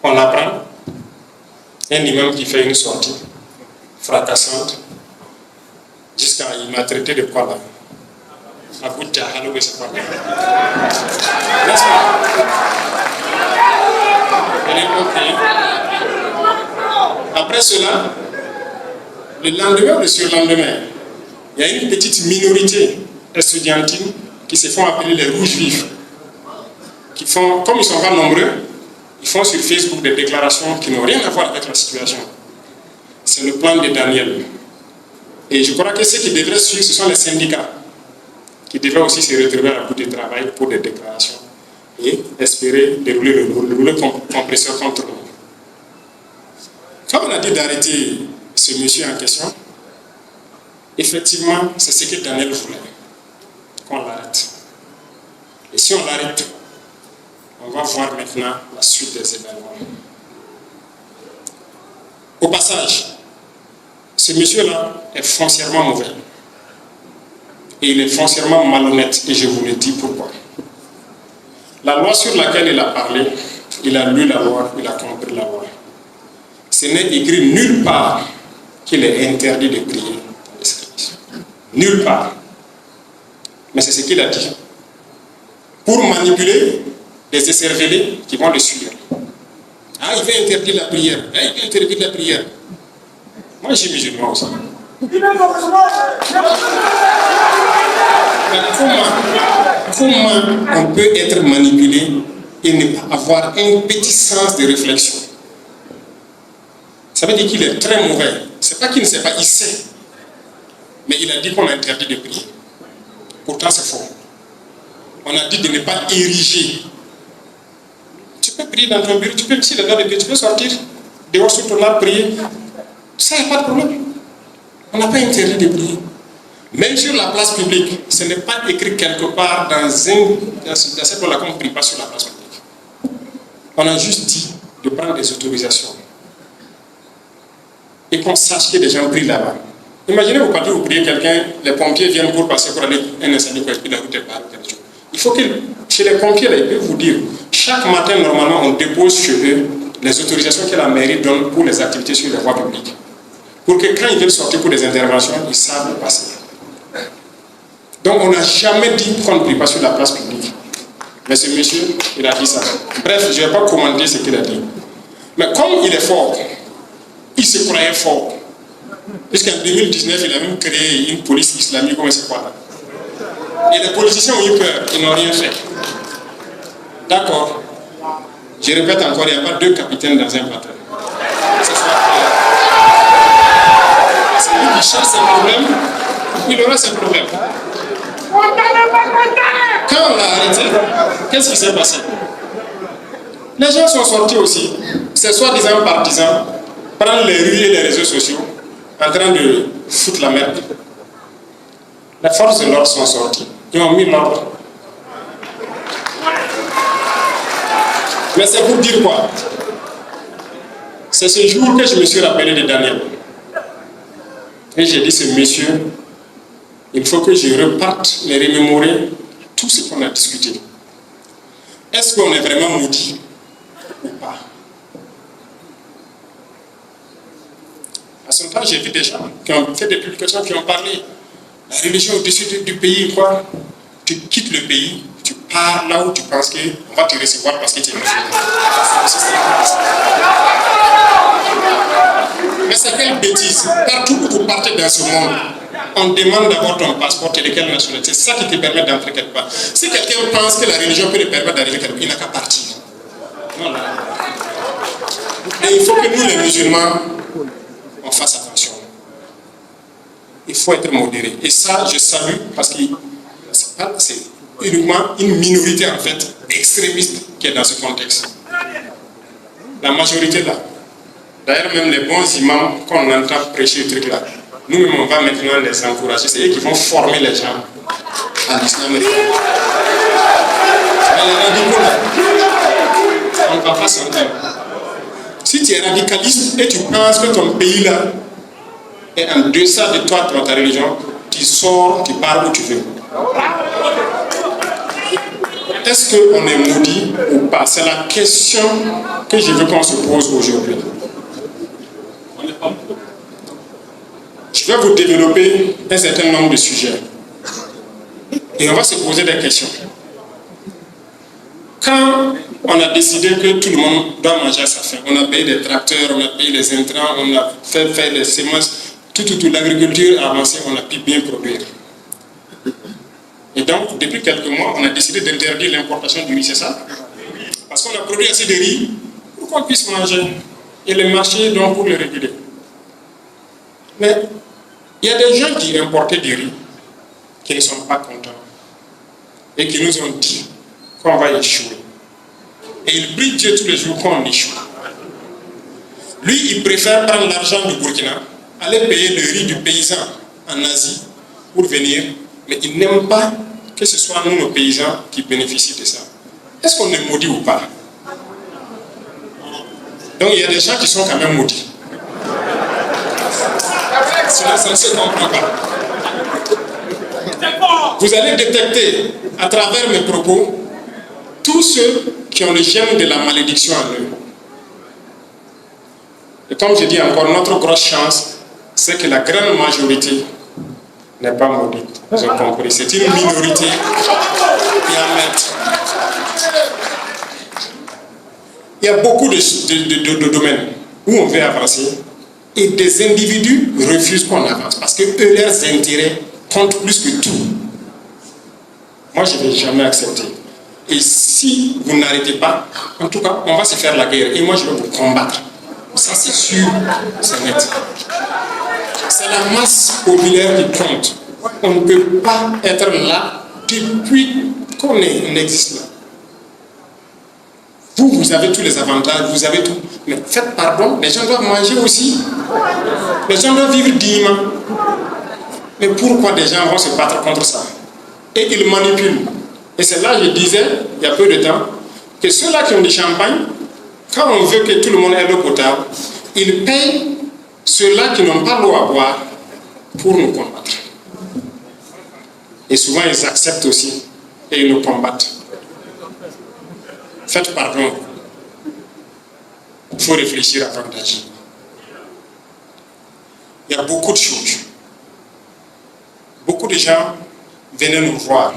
on apprend un imam qui fait une sortie fracassante, jusqu'à il m'a traité de quoi là? N'est-ce pas? Après cela, le lendemain ou le surlendemain, il y a une petite minorité estudiantine qui se font appeler les rouges vifs, qui font, comme ils ne sont pas nombreux, ils font sur Facebook des déclarations qui n'ont rien à voir avec la situation. C'est le plan de Daniel. Et je crois que ceux qui devraient suivre, ce sont les syndicats, qui devraient aussi se retrouver à bout de travail pour des déclarations et espérer dérouler le rouleau compresseur contre nous. Quand on a dit d'arrêter ce monsieur en question, effectivement, c'est ce que Daniel voulait, qu'on l'arrête. Et si on l'arrête, on va voir maintenant la suite des événements. Au passage, ce monsieur-là est foncièrement mauvais. Et il est foncièrement malhonnête, et je vous le dis pourquoi. La loi sur laquelle il a parlé, il a lu la loi, il a compris la loi. Ce n'est écrit nulle part qu'il est interdit de prier dans les services. Nulle part. Mais c'est ce qu'il a dit. Pour manipuler les écervelés qui vont le suivre. Ah, il veut interdire la prière. Ah, il veut interdire la prière. Moi, je suis musulman aussi. Comment on peut être manipulé et ne pas avoir un petit sens de réflexion? Ça veut dire qu'il est très mauvais. C'est pas qu'il ne sait pas, il sait. Mais il a dit qu'on a interdit de prier. Pourtant, c'est faux. On a dit de ne pas ériger. Tu peux prier dans ton bureau, tu peux, si le gars de Dieu, tu peux sortir dehors sur ton arbre prier. Ça, il n'y a pas de problème. On n'a pas interdit de prier. Même sur la place publique, ce n'est pas écrit quelque part dans cette loi-là qu'on ne prie pas sur la place publique. On a juste dit de prendre des autorisations. Et qu'on sache que des gens prient là-bas. Imaginez, vous partez, vous priez quelqu'un, les pompiers viennent pour passer pour aller un incendie, et puis la route est barrée. Il faut que, chez les pompiers, là, ils peuvent vous dire, chaque matin, normalement, on dépose chez eux les autorisations que la mairie donne pour les activités sur les voies publiques. Pour que quand ils veulent sortir pour des interventions, ils savent le passer. Donc on n'a jamais dit qu'on ne prie pas sur la place publique. Mais ce monsieur, il a dit ça. Bref, je ne vais pas commenter ce qu'il a dit. Mais comme il est fort, il se croyait fort. Puisqu'en 2019, il a même créé une police islamique, comme c'est quoi là. Et les politiciens ont eu peur, ils n'ont rien fait. D'accord. Je répète encore, il n'y a pas deux capitaines dans un bateau. C'est ça. C'est lui qui cherche ses problèmes, il aura ses problèmes. Quand on l'a arrêté, qu'est-ce qui s'est passé? Les gens sont sortis aussi, ces soi-disant partisans, prendre les rues et les réseaux sociaux en train de foutre la merde. Les forces de l'ordre sont sorties. Ils ont mis l'ordre. Mais c'est pour dire quoi? C'est ce jour que je me suis rappelé de Daniel. Et j'ai dit, ce monsieur, il faut que je reparte les remémorer tout ce qu'on a discuté. Est-ce qu'on est vraiment maudit ou pas? À ce temps, j'ai vu des gens qui ont fait des publications, qui ont parlé. La religion au-dessus du pays, quoi. Tu quittes le pays, tu pars là où tu penses qu'on va te recevoir parce que tu es musulman. Mais c'est quelle bêtise. Partout où vous partez dans ce monde, on demande d'abord ton passeport et de quelle nationalité. C'est ça qui te permet d'entrer quelque part. Si quelqu'un pense que la religion peut lui permettre d'arriver quelque part, il n'a qu'à partir. Non, non. Et il faut que nous, les musulmans, on fasse attention. Il faut être modéré. Et ça, je salue parce que c'est uniquement une minorité, en fait, extrémiste qui est dans ce contexte. La majorité là. D'ailleurs, même les bons imams, quand on entend prêcher le truc là, nous-mêmes, on va maintenant les encourager. C'est eux qui vont former les gens à l'islam. Mais les radicaux là, on ne va pas s'entendre. Si tu es radicaliste et tu penses que ton pays là est en deçà de toi, de ta religion, tu sors, tu pars où tu veux. Est-ce qu'on est maudit ou pas? C'est la question que je veux qu'on se pose aujourd'hui. Je vais vous développer un certain nombre de sujets. Et on va se poser des questions. Quand on a décidé que tout le monde doit manger à sa faim, on a payé des tracteurs, on a payé les intrants, on a fait faire les semences, tout, l'agriculture avancée, on a pu bien produire. Et donc, depuis quelques mois, on a décidé d'interdire l'importation du riz, c'est ça? Parce qu'on a produit assez de riz pour qu'on puisse manger. Et le marché, donc, pour le réguler. Mais il y a des gens qui importaient du riz, qui ne sont pas contents, et qui nous ont dit qu'on va échouer. Et il prie Dieu tous les jours qu'on échoue. Lui, il préfère prendre l'argent du Burkina, aller payer le riz du paysan en Asie pour venir, mais il n'aime pas que ce soit nous, nos paysans, qui bénéficient de ça. Est-ce qu'on est maudit ou pas? Donc il y a des gens qui sont quand même maudits. Ça ne se comprend pas. Vous allez détecter à travers mes propos tous ceux qui ont le gène de la malédiction en eux. Et comme je dis encore, notre grosse chance, c'est que la grande majorité n'est pas maudite. Vous avez compris. C'est une minorité qui en met. Il y a beaucoup de domaines où on veut avancer et des individus refusent qu'on avance parce que eux, leurs intérêts comptent plus que tout. Moi, je ne vais jamais accepter. Et si vous n'arrêtez pas, en tout cas, on va se faire la guerre et moi, je vais vous combattre. Ça, c'est sûr, c'est net. C'est la masse populaire qui compte. On ne peut pas être là depuis qu'on existe là. Vous avez tous les avantages, vous avez tout. Mais faites pardon, les gens doivent manger aussi. Les gens doivent vivre dignement. Mais pourquoi des gens vont se battre contre ça? Et ils manipulent. Et c'est là que je disais, il y a peu de temps, que ceux-là qui ont du champagne, quand on veut que tout le monde ait l'eau potable, ils payent ceux-là qui n'ont pas l'eau à boire pour nous combattre. Et souvent, ils acceptent aussi et ils nous combattent. Faites pardon. Il faut réfléchir avant d'agir. Il y a beaucoup de choses. Beaucoup de gens venaient nous voir.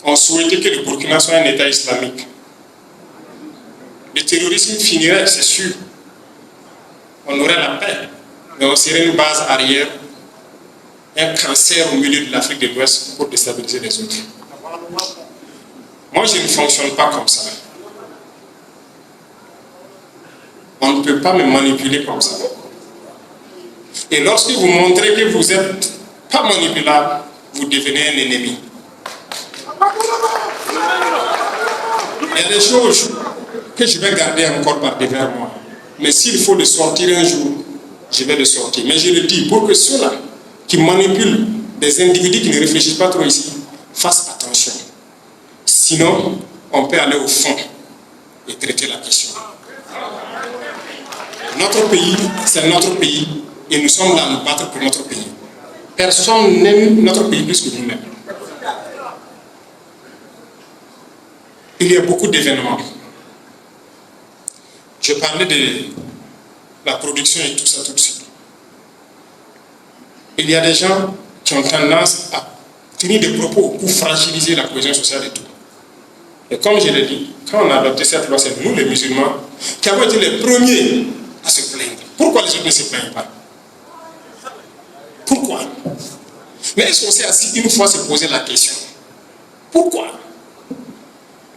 On souhaitait que le Burkina soit un État islamique. Le terrorisme finirait, c'est sûr. On aurait la paix, mais on serait une base arrière, un cancer au milieu de l'Afrique de l'Ouest pour déstabiliser les autres. Moi, je ne fonctionne pas comme ça. On ne peut pas me manipuler comme ça. Et lorsque vous montrez que vous n'êtes pas manipulable, vous devenez un ennemi. Il y a des choses que je vais garder encore par derrière moi. Mais s'il faut le sortir un jour, je vais le sortir. Mais je le dis pour que ceux-là qui manipulent des individus qui ne réfléchissent pas trop ici fassent attention. Sinon, on peut aller au fond et traiter la question. Notre pays, c'est notre pays et nous sommes là à nous battre pour notre pays. Personne n'aime notre pays plus que nous-mêmes. Il y a beaucoup d'événements. Je parlais de la production et tout ça tout de suite. Il y a des gens qui ont tendance à tenir des propos pour fragiliser la cohésion sociale et tout. Et comme je l'ai dit, quand on a adopté cette loi, c'est nous les musulmans qui avons été les premiers à se plaindre. Pourquoi les autres ne se plaignent pas? Pourquoi? Mais est-ce qu'on s'est assis une fois se poser la question? Pourquoi?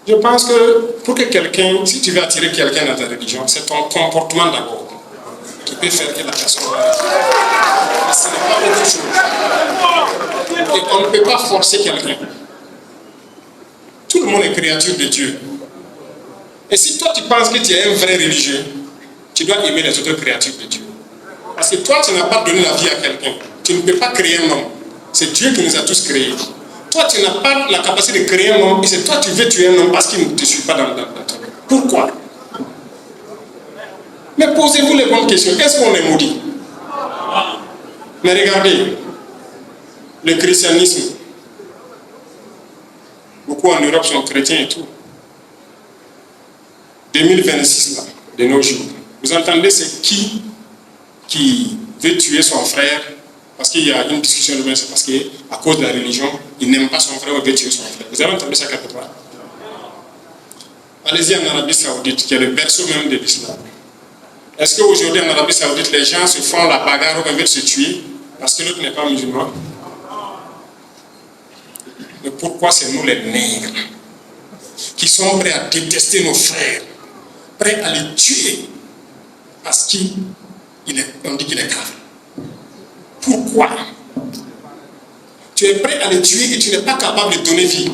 Je pense que pour que quelqu'un, si tu veux attirer quelqu'un dans ta religion, c'est ton comportement d'abord qui peut faire que la personne va. Mais ce n'est pas autre chose. Et on ne peut pas forcer quelqu'un. Tout le monde est créature de Dieu. Et si toi tu penses que tu es un vrai religieux, tu dois aimer les autres créatures de Dieu. Parce que toi tu n'as pas donné la vie à quelqu'un. Tu ne peux pas créer un homme. C'est Dieu qui nous a tous créés. Toi tu n'as pas la capacité de créer un homme et c'est toi tu veux tuer un homme parce qu'il ne te suit pas dans ton. Pourquoi? Mais posez-vous les bonnes questions. Est-ce qu'on est maudit? Mais regardez, le christianisme, beaucoup en Europe sont chrétiens et tout. 2026 là, de nos jours, vous entendez c'est qui veut tuer son frère parce qu'il y a une discussion demain, c'est parce qu'à cause de la religion, il n'aime pas son frère ou veut tuer son frère. Vous avez entendu ça quelque part? Allez-y en Arabie Saoudite, qui est le berceau même de l'islam. Est-ce qu'aujourd'hui en Arabie Saoudite, les gens se font la bagarre ou veulent se tuer parce que l'autre n'est pas musulman? Mais pourquoi c'est nous les nègres qui sommes prêts à détester nos frères, prêts à les tuer parce qu'on dit qu'il est grave? Pourquoi? Tu es prêt à les tuer et tu n'es pas capable de donner vie.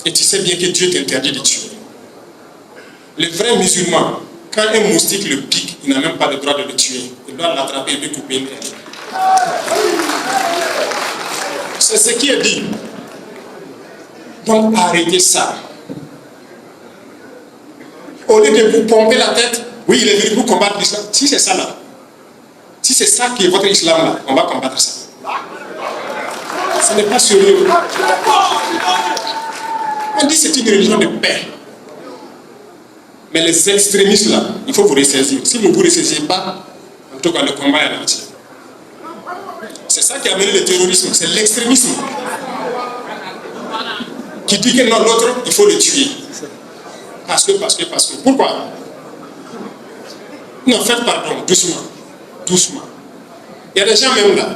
Et tu sais bien que Dieu t'interdit de tuer. Le vrai musulman, quand un moustique le pique, il n'a même pas le droit de le tuer. Il doit l'attraper et lui couper une aile. C'est ce qui est dit. Donc arrêtez ça. Au lieu de vous pomper la tête, oui, il est venu pour combattre l'islam. Si c'est ça là, si c'est ça qui est votre islam là, on va combattre ça. Ce n'est pas sérieux. On dit que c'est une religion de paix. Mais les extrémistes là, il faut vous ressaisir. Si vous ne vous ressaisissez pas, en tout cas le combat est entier. C'est ça qui a amené le terrorisme, c'est l'extrémisme. Qui dit que non, l'autre, il faut le tuer. Parce que. Pourquoi? Non, faites pardon, doucement. Doucement. Il y a des gens même là.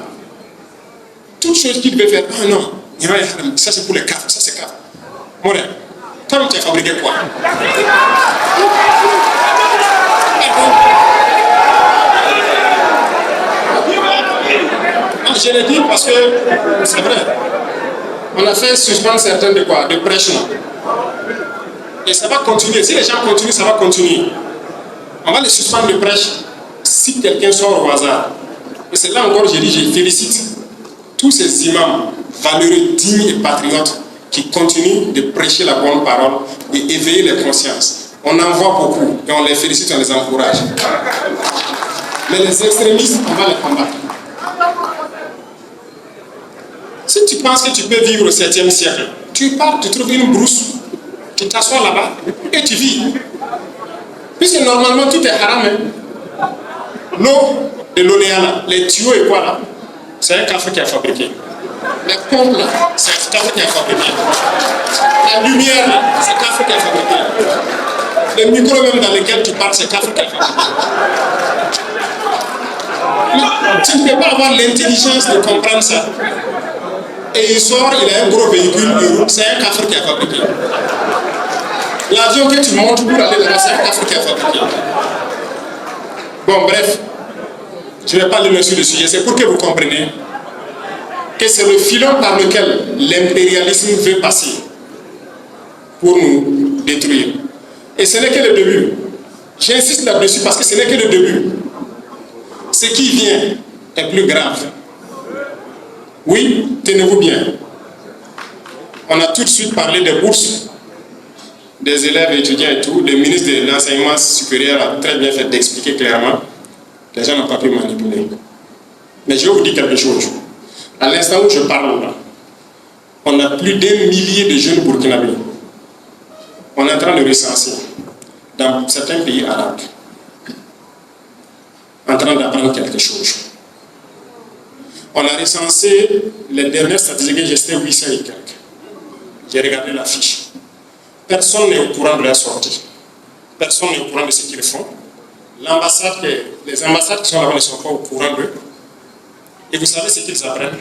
Toute chose qu'ils devaient faire, ah non, ça c'est pour les caves, ça c'est cave. Mon frère, toi tu as fabriqué quoi? Non, je l'ai dit parce que c'est vrai. On a fait suspendre certains de quoi? De prêches là. Et ça va continuer. Si les gens continuent, ça va continuer. On va les suspendre de prêche si quelqu'un sort au hasard. Et c'est là encore, je dis, je félicite tous ces imams valeureux, dignes et patriotes qui continuent de prêcher la bonne parole et éveiller les consciences. On en voit beaucoup et on les félicite, on les encourage. Mais les extrémistes, on va les combattre. Si tu penses que tu peux vivre au 7e siècle, tu pars, tu trouves une brousse, tu t'assois là-bas et tu vis. Puisque normalement tout est haram. Hein. L'eau de l'Oléana, les tuyaux et quoi là, c'est un café qui a fabriqué. Les pompes là, c'est un café qui a fabriqué. La lumière là, c'est un café qui a fabriqué. Les micros même dans lesquels tu parles, c'est un café qui a fabriqué. Mais tu ne peux pas avoir l'intelligence de comprendre ça. Et il sort, il a un gros véhicule, il roule, c'est un café qui a fabriqué. L'avion que tu montes pour aller là-bas, c'est un café qui a fabriqué. Bon, bref, je ne vais pas aller sur le sujet, c'est pour que vous compreniez que c'est le filon par lequel l'impérialisme veut passer pour nous détruire. Et ce n'est que le début. J'insiste là-dessus parce que ce n'est que le début. ce qui vient est plus grave. Oui, tenez-vous bien. On a tout de suite parlé des bourses des élèves étudiants et tout. Le ministre de l'enseignement supérieur a très bien fait d'expliquer clairement. Les gens n'ont pas pu manipuler. Mais je vais vous dire quelque chose. À l'instant où je parle là, on a plus d'1 millier de jeunes burkinabés. On est en train de recenser dans certains pays arabes. En train d'apprendre quelque chose. On a recensé les dernières statistiques, j'étais 800 et quelques. J'ai regardé la fiche. Personne n'est au courant de leur sortie. Personne n'est au courant de ce qu'ils font. Les ambassades qui sont là-bas ne sont pas au courant d'eux. Et vous savez ce qu'ils apprennent?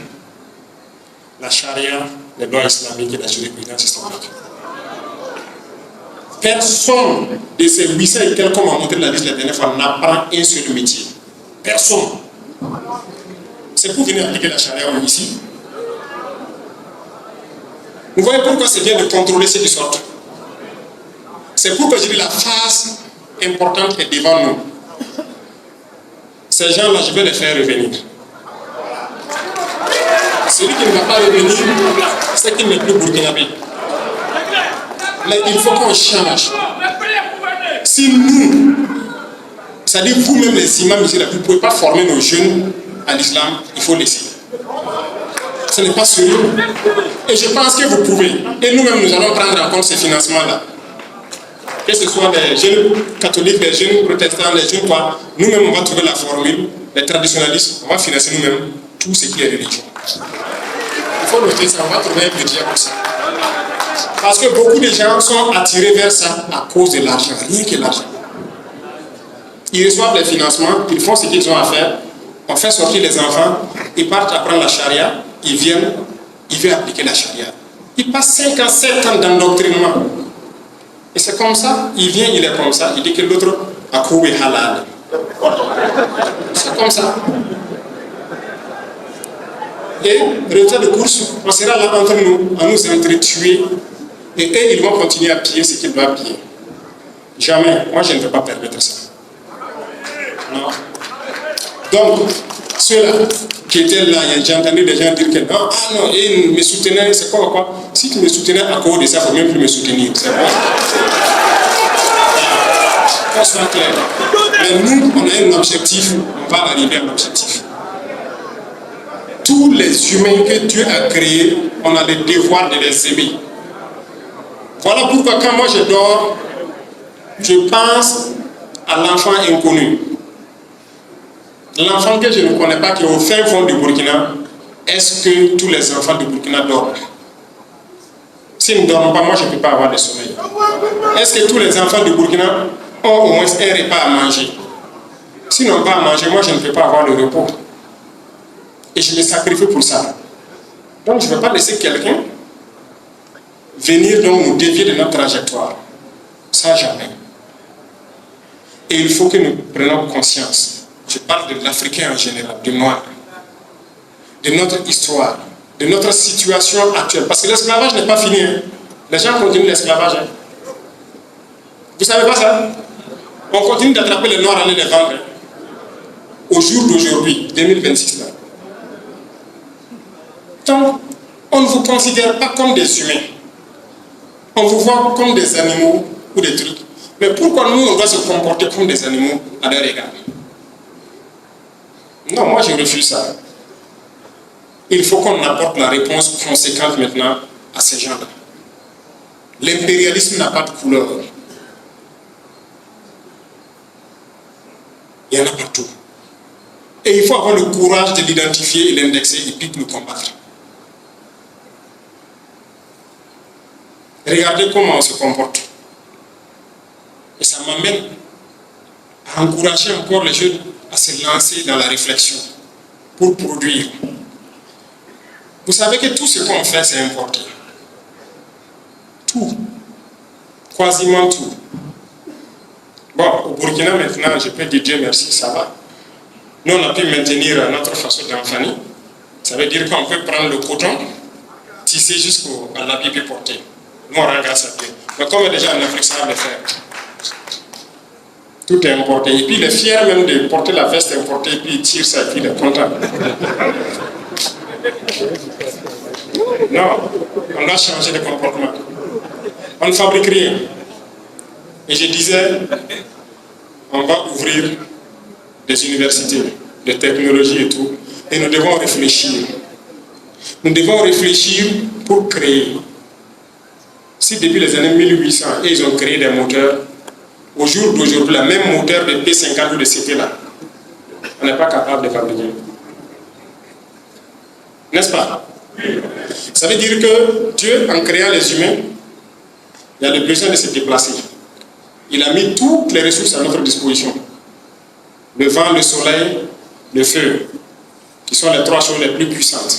La charia, les lois islamiques et la jurisprudence islamique. Personne de ces 800 et quelques, comme on a montré la liste la dernière fois, n'apprend un seul métier. Personne. C'est pour venir appliquer la charia ici. Vous voyez pourquoi c'est bien de contrôler ceux qui sortent. C'est pourquoi je dis la phase importante est devant nous. Ces gens-là, je vais les faire revenir. Celui qui ne va pas revenir, c'est qu'il n'est plus burkinabé. Mais il faut qu'on change. Si nous, c'est-à-dire vous-même les imams ici, vous ne pouvez pas former nos jeunes à l'islam, il faut laisser. Ce n'est pas sérieux. Et je pense que vous pouvez. Et nous-mêmes, nous allons prendre en compte ces financements-là. Que ce soit les jeunes catholiques, les jeunes protestants, les jeunes quoi, nous-mêmes, on va trouver la formule, les traditionalistes, on va financer nous-mêmes tout ce qui est religion. Il faut noter ça, on va trouver un budget pour ça. Parce que beaucoup de gens sont attirés vers ça à cause de l'argent, rien que l'argent. Ils reçoivent les financements, ils font ce qu'ils ont à faire, on fait sortir les enfants, ils partent apprendre la charia, ils viennent appliquer la charia. Ils passent 5 ans, 7 ans d'endoctrinement. Et c'est comme ça, il vient, il est comme ça, il dit que l'autre a couru halal. C'est comme ça. Et résultat de course, on sera là entre nous, à nous entretuer. Et eux, ils vont continuer à piller ce qu'ils doivent piller. Jamais. Moi, je ne vais pas permettre ça. Non. Donc, ceux-là qui étaient là, j'ai entendu des gens dire que non, ah non, ils me soutenaient, c'est quoi? Si tu me soutenais à cause de ça, il ne faut même plus me soutenir. C'est bon. Qu'on soit clair. Mais nous, on a un objectif, on va arriver à un objectif. Tous les humains que Dieu a créés, on a le devoir de les aimer. Voilà pourquoi quand moi je dors, je pense à l'enfant inconnu. L'enfant que je ne connais pas, qui est au fin fond du Burkina, est-ce que tous les enfants du Burkina dorment? S'ils ne dorment pas, moi je ne peux pas avoir de sommeil. Est-ce que tous les enfants du Burkina ont au moins un repas à manger? S'ils n'ont pas à manger, moi je ne peux pas avoir de repos. Et je me sacrifie pour ça. Donc je ne vais pas laisser quelqu'un venir donc nous dévier de notre trajectoire. Ça jamais. Et il faut que nous prenions conscience. Je parle de l'Africain en général, du noir, de notre histoire, de notre situation actuelle. Parce que l'esclavage n'est pas fini. Hein. Les gens continuent l'esclavage. Hein. Vous ne savez pas ça? On continue d'attraper les noirs, aller les vendre. Hein. Au jour d'aujourd'hui, 2026 là. Donc, on ne vous considère pas comme des humains. On vous voit comme des animaux ou des trucs. Mais pourquoi nous, on doit se comporter comme des animaux à leur égard? Non, moi je refuse ça. Il faut qu'on apporte la réponse conséquente maintenant à ces gens-là. L'impérialisme n'a pas de couleur. Il y en a partout. Et il faut avoir le courage de l'identifier et l'indexer et puis de le combattre. Regardez comment on se comporte. Et ça m'amène à encourager encore les jeunes à se lancer dans la réflexion pour produire. Vous savez que tout ce qu'on fait, c'est importé. Tout. Quasiment tout. Bon, au Burkina maintenant, je peux dire Dieu merci, ça va. Nous, on a pu maintenir notre façon d'enfanner. Ça veut dire qu'on peut prendre le coton, tisser jusqu'à l'habit puis porter. Nous, on rend grâce à Dieu. Mais comme déjà en Afrique, ça va le faire. Tout est importé. Et puis il est fier même de porter la veste importée, et puis il tire ça, et puis il est content. Non, on doit changer de comportement. On ne fabrique rien. Et je disais, on va ouvrir des universités, des technologies et tout, et nous devons réfléchir. Nous devons réfléchir pour créer. Si depuis les années 1800, ils ont créé des moteurs, au jour d'aujourd'hui, la même moteur de P50 ou de CT là, on n'est pas capable de fabriquer. N'est-ce pas? Ça veut dire que Dieu, en créant les humains, il a le besoin de se déplacer. Il a mis toutes les ressources à notre disposition. Le vent, le soleil, le feu, qui sont les trois choses les plus puissantes.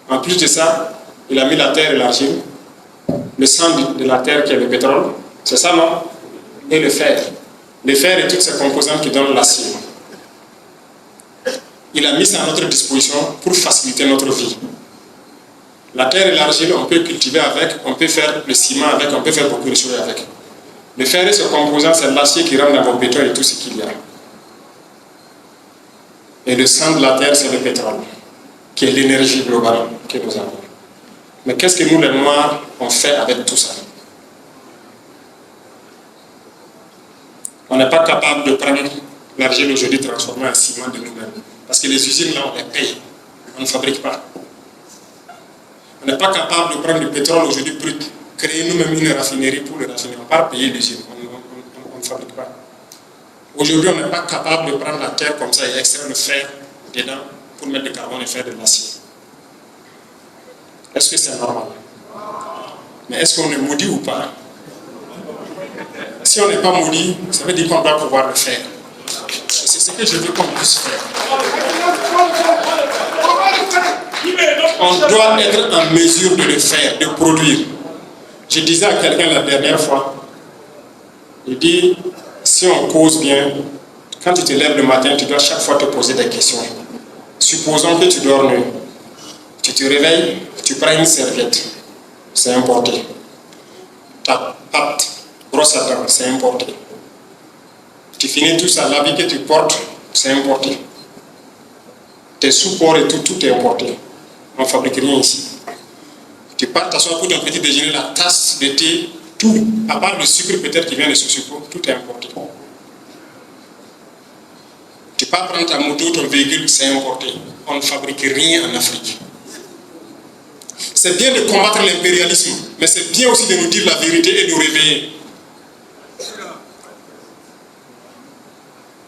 En plus de ça, il a mis la terre et l'argile, le sang de la terre qui est le pétrole, c'est ça, non? Et le fer. Le fer et toutes ces composantes qui donnent l'acier. Il a mis ça à notre disposition pour faciliter notre vie. La terre et l'argile, on peut cultiver avec, on peut faire le ciment avec, on peut faire beaucoup de choses avec. Le fer et ce composant, c'est l'acier qui rentre dans vos bétons et tout ce qu'il y a. Et le sang de la terre, c'est le pétrole, qui est l'énergie globale que nous avons. Mais qu'est-ce que nous, les Noirs, on fait avec tout ça? On n'est pas capable de prendre l'argile aujourd'hui transformée en ciment de nous-mêmes. Parce que les usines, là, on les paye. On ne fabrique pas. On n'est pas capable de prendre du pétrole aujourd'hui brut, créer nous-mêmes une raffinerie pour le raffiner. On ne va pas payer l'usine. On ne fabrique pas. Aujourd'hui, on n'est pas capable de prendre la terre comme ça et extraire le fer dedans pour mettre du carbone et faire de l'acier. Est-ce que c'est normal? Mais est-ce qu'on est maudit ou pas? Si on n'est pas maudit, ça veut dire qu'on doit pouvoir le faire. C'est ce que je veux qu'on puisse faire. On doit être en mesure de le faire, de produire. Je disais à quelqu'un la dernière fois, il dit, si on cause bien, quand tu te lèves le matin, tu dois chaque fois te poser des questions. Supposons que tu dors nuit. Tu te réveilles, tu prends une serviette, c'est importé. Ta pâte, brosse à dents, c'est importé. Tu finis tout ça, l'habit que tu portes, c'est importé. Tes supports et tout, tout est importé. On ne fabrique rien ici. Tu pars t'asseoir pour ton petit déjeuner, la tasse de thé, tout, à part le sucre peut-être qui vient de ce sucre, tout est importé. Tu pars prendre ta moto, ton véhicule, c'est importé. On ne fabrique rien en Afrique. C'est bien de combattre l'impérialisme, mais c'est bien aussi de nous dire la vérité et de nous réveiller.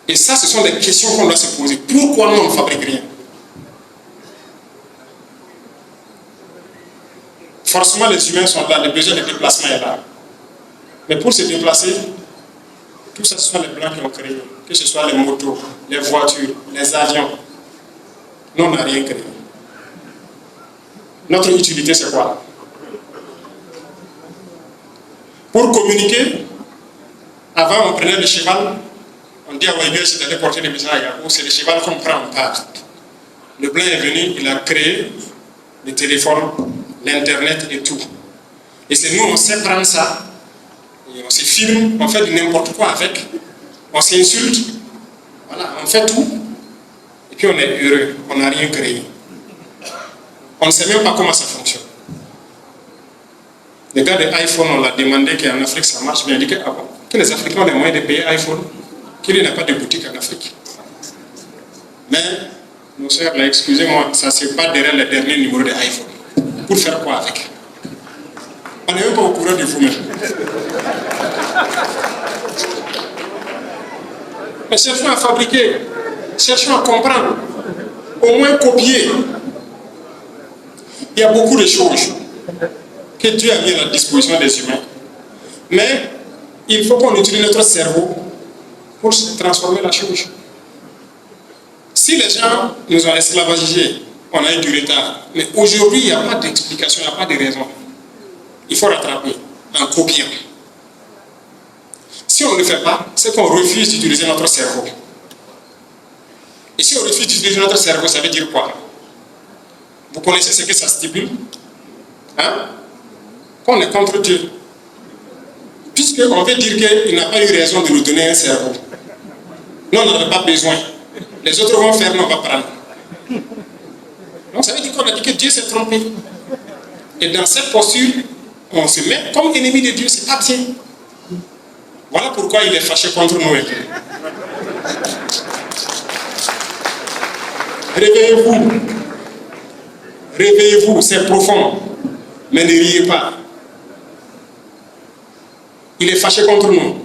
Et ça, ce sont des questions qu'on doit se poser. Pourquoi nous, on ne fabrique rien? Forcément, les humains sont là, le besoin de déplacement est là. Mais pour se déplacer, tout ça, ce sont les Blancs qui ont créé. Que ce soit les motos, les voitures, les avions. Nous, on n'a rien créé. Notre utilité, c'est quoi? Pour communiquer, avant, on prenait le cheval. On dit à Weber, c'est d'aller porter les messages à Yahoo. C'est le cheval qu'on prend en part. Le Blanc est venu, il a créé le téléphone, l'Internet et tout. Et c'est nous, on sait prendre ça, et on se filme, on fait n'importe quoi avec, on s'insulte, voilà, on fait tout, et puis on est heureux, on n'a rien créé. On ne sait même pas comment ça fonctionne. Les gars de iPhone, on l'a demandé qu'en Afrique ça marche bien. On dit que, ah bon, que les Africains ont les moyens de payer iPhone, qu'il n'y a pas de boutique en Afrique. Mais, nos sœurs, là, excusez-moi, ça se bat derrière le dernier numéro de iPhone. Pour faire quoi avec? On n'est même pas au courant de vous-même. Mais cherchons à fabriquer, cherchons à comprendre, au moins copier. Il y a beaucoup de choses que Dieu a mis à la disposition des humains. Mais il faut qu'on utilise notre cerveau pour transformer la chose. Si les gens nous ont esclavagisés, on a eu du retard. Mais aujourd'hui, il n'y a pas d'explication, il n'y a pas de raison. Il faut rattraper en copiant. Si on ne le fait pas, c'est qu'on refuse d'utiliser notre cerveau. Et si on refuse d'utiliser notre cerveau, ça veut dire quoi? Vous connaissez ce que ça stipule? Hein? Qu'on est contre Dieu. Puisqu'on veut dire qu'il n'a pas eu raison de nous donner un cerveau. Nous, on n'en avait pas besoin. Les autres vont faire, nous, on va prendre. Donc, ça veut dire qu'on a dit que Dieu s'est trompé. Et dans cette posture, on se met comme ennemi de Dieu, c'est pas bien. Voilà pourquoi il est fâché contre nous. Réveillez-vous. Réveillez-vous, c'est profond. Mais ne riez pas. Il est fâché contre nous.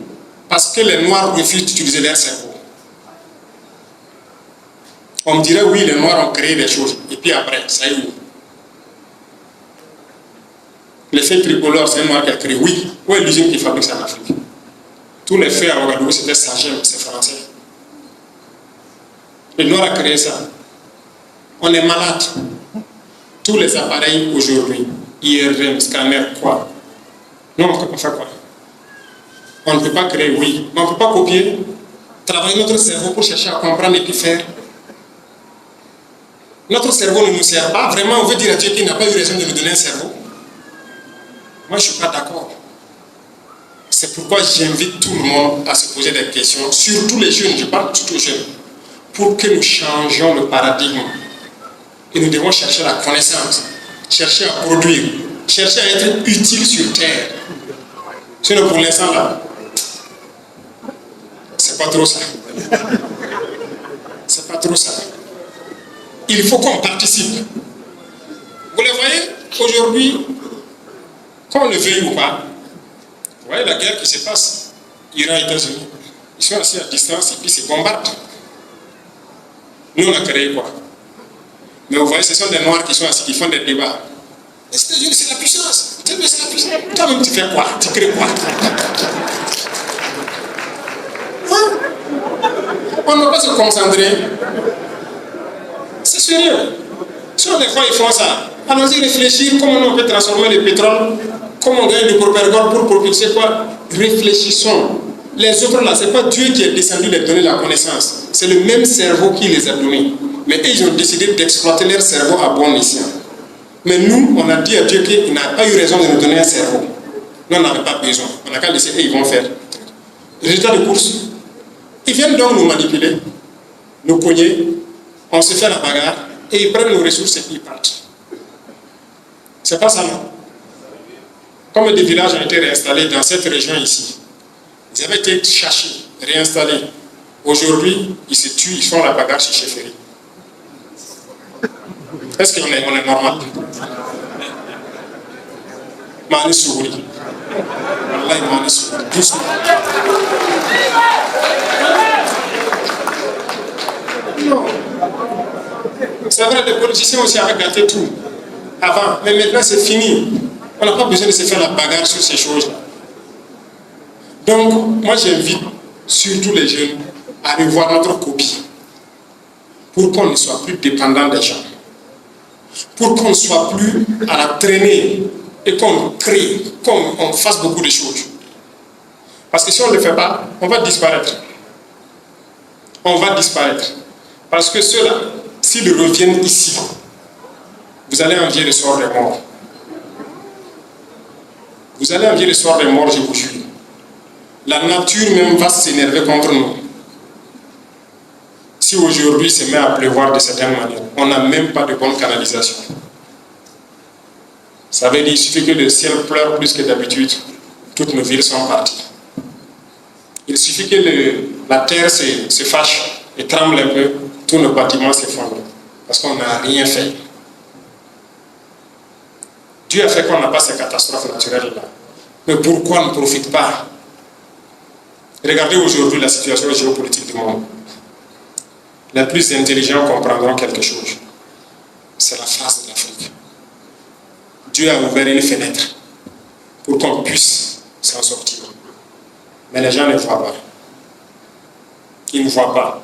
Parce que les Noirs refusent d'utiliser leur cerveau. On me dirait, oui, les Noirs ont créé des choses. Et puis après, ça y est. L'effet tricolore, c'est un Noir qui a créé. Oui. Où est l'usine qui fabrique ça en Afrique? Tous les faits à Ouagadougou, c'était Sagem, c'est français. Le Noir a créé ça. On est malade. Tous les appareils aujourd'hui, IRM, scanner, quoi? Non, on fait quoi? On ne peut pas créer, oui. Mais on ne peut pas copier. Travailler notre cerveau pour chercher à comprendre et puis faire. Notre cerveau ne nous sert pas. Vraiment, on veut dire à Dieu qu'il n'a pas eu raison de nous donner un cerveau. Moi, je ne suis pas d'accord. C'est pourquoi j'invite tout le monde à se poser des questions, surtout les jeunes, je parle surtout aux jeunes, pour que nous changions le paradigme. Et nous devons chercher la connaissance, chercher à produire, chercher à être utile sur Terre. Sinon, pour l'instant, là, c'est pas trop ça. C'est pas trop ça. Il faut qu'on participe. Vous les voyez, aujourd'hui, qu'on le veuille ou pas, vous voyez la guerre qui se passe, Iran et États-Unis, ils sont assis à distance et puis ils se bombardent. Nous, on a créé quoi? Mais vous voyez, ce sont des Noirs qui sont assis, qui font des débats. Les États-Unis, c'est la puissance. C'est la puissance. Toi-même, tu fais quoi? Tu crées quoi? Hein? On ne va pas se concentrer. C'est sérieux. Si on les voit, ils font ça. Allons-y réfléchir comment on peut transformer le pétrole, comment on gagne du propergol pour propulser quoi? Réfléchissons. Les autres là, ce n'est pas Dieu qui est descendu les donner la connaissance. C'est le même cerveau qui les a donnés. Mais eux, ils ont décidé d'exploiter leur cerveau à bon escient. Mais nous, on a dit à Dieu qu'il n'a pas eu raison de nous donner un cerveau. Nous, on n'avait pas besoin. On n'a qu'à laisser et ils vont faire. Résultat de course. Ils viennent donc nous manipuler, nous cogner, on se fait la bagarre et ils prennent nos ressources et ils partent. C'est pas ça, non? Comme des villages ont été réinstallés dans cette région ici, ils avaient été cherchés, réinstallés. Aujourd'hui, ils se tuent, ils font la bagarre chez Chefferie. Est-ce qu'on est normal? Mani Sougouri. Wallahi Mani Sougouri. Doucement. Non. C'est vrai, les politiciens aussi avaient gâté tout avant, mais maintenant c'est fini. On n'a pas besoin de se faire la bagarre sur ces choses-là. Donc, moi j'invite surtout les jeunes à revoir notre copie pour qu'on ne soit plus dépendant des gens, pour qu'on ne soit plus à la traînée et qu'on crée, qu'on fasse beaucoup de choses. Parce que si on ne le fait pas, on va disparaître. On va disparaître. Parce que ceux-là, s'ils reviennent ici, vous allez envier le sort des morts. Vous allez envier le sort des morts, je vous jure. La nature même va s'énerver contre nous. Si aujourd'hui il se met à pleuvoir de certaines manières, on n'a même pas de bonne canalisation. Ça veut dire qu'il suffit que le ciel pleure plus que d'habitude, toutes nos villes sont parties. Il suffit que la terre se fâche et tremble un peu, tous nos bâtiments s'effondrent. Parce qu'on n'a rien fait. Dieu a fait qu'on n'a pas ces catastrophes naturelles-là. Mais pourquoi on ne profite pas? Regardez aujourd'hui la situation géopolitique du monde. Les plus intelligents comprendront quelque chose. C'est la face de l'Afrique. Dieu a ouvert une fenêtre pour qu'on puisse s'en sortir. Mais les gens ne voient pas. Ils ne voient pas.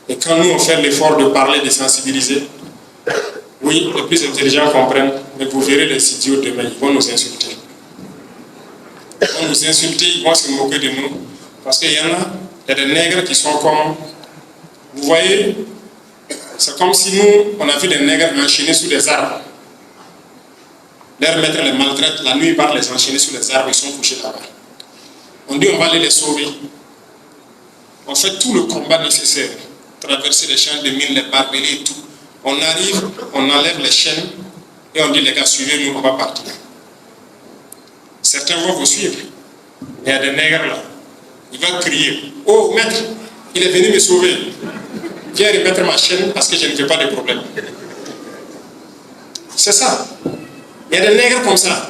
Et quand nous on fait l'effort de parler, de sensibiliser, oui, les plus intelligents comprennent, mais vous verrez les idiots demain, ils vont nous insulter. Ils vont nous insulter, ils vont se moquer de nous. Parce qu'il y en a, il y a des nègres qui sont comme... Vous voyez, c'est comme si nous, on a vu des nègres enchaînés sous des arbres. Leurs maîtres les maltraitent, la nuit ils partent les enchaîner sous les arbres, ils sont couchés là-bas. On dit on va aller les sauver. On fait tout le combat nécessaire. Traverser les champs de mines, les barbelés et tout. On arrive, on enlève les chaînes et on dit les gars, suivez-nous, on va partir. Certains vont vous suivre. Il y a des nègres là. Il va crier, oh maître, il est venu me sauver. Viens remettre ma chaîne parce que je ne fais pas de problème. C'est ça. Il y a des nègres comme ça.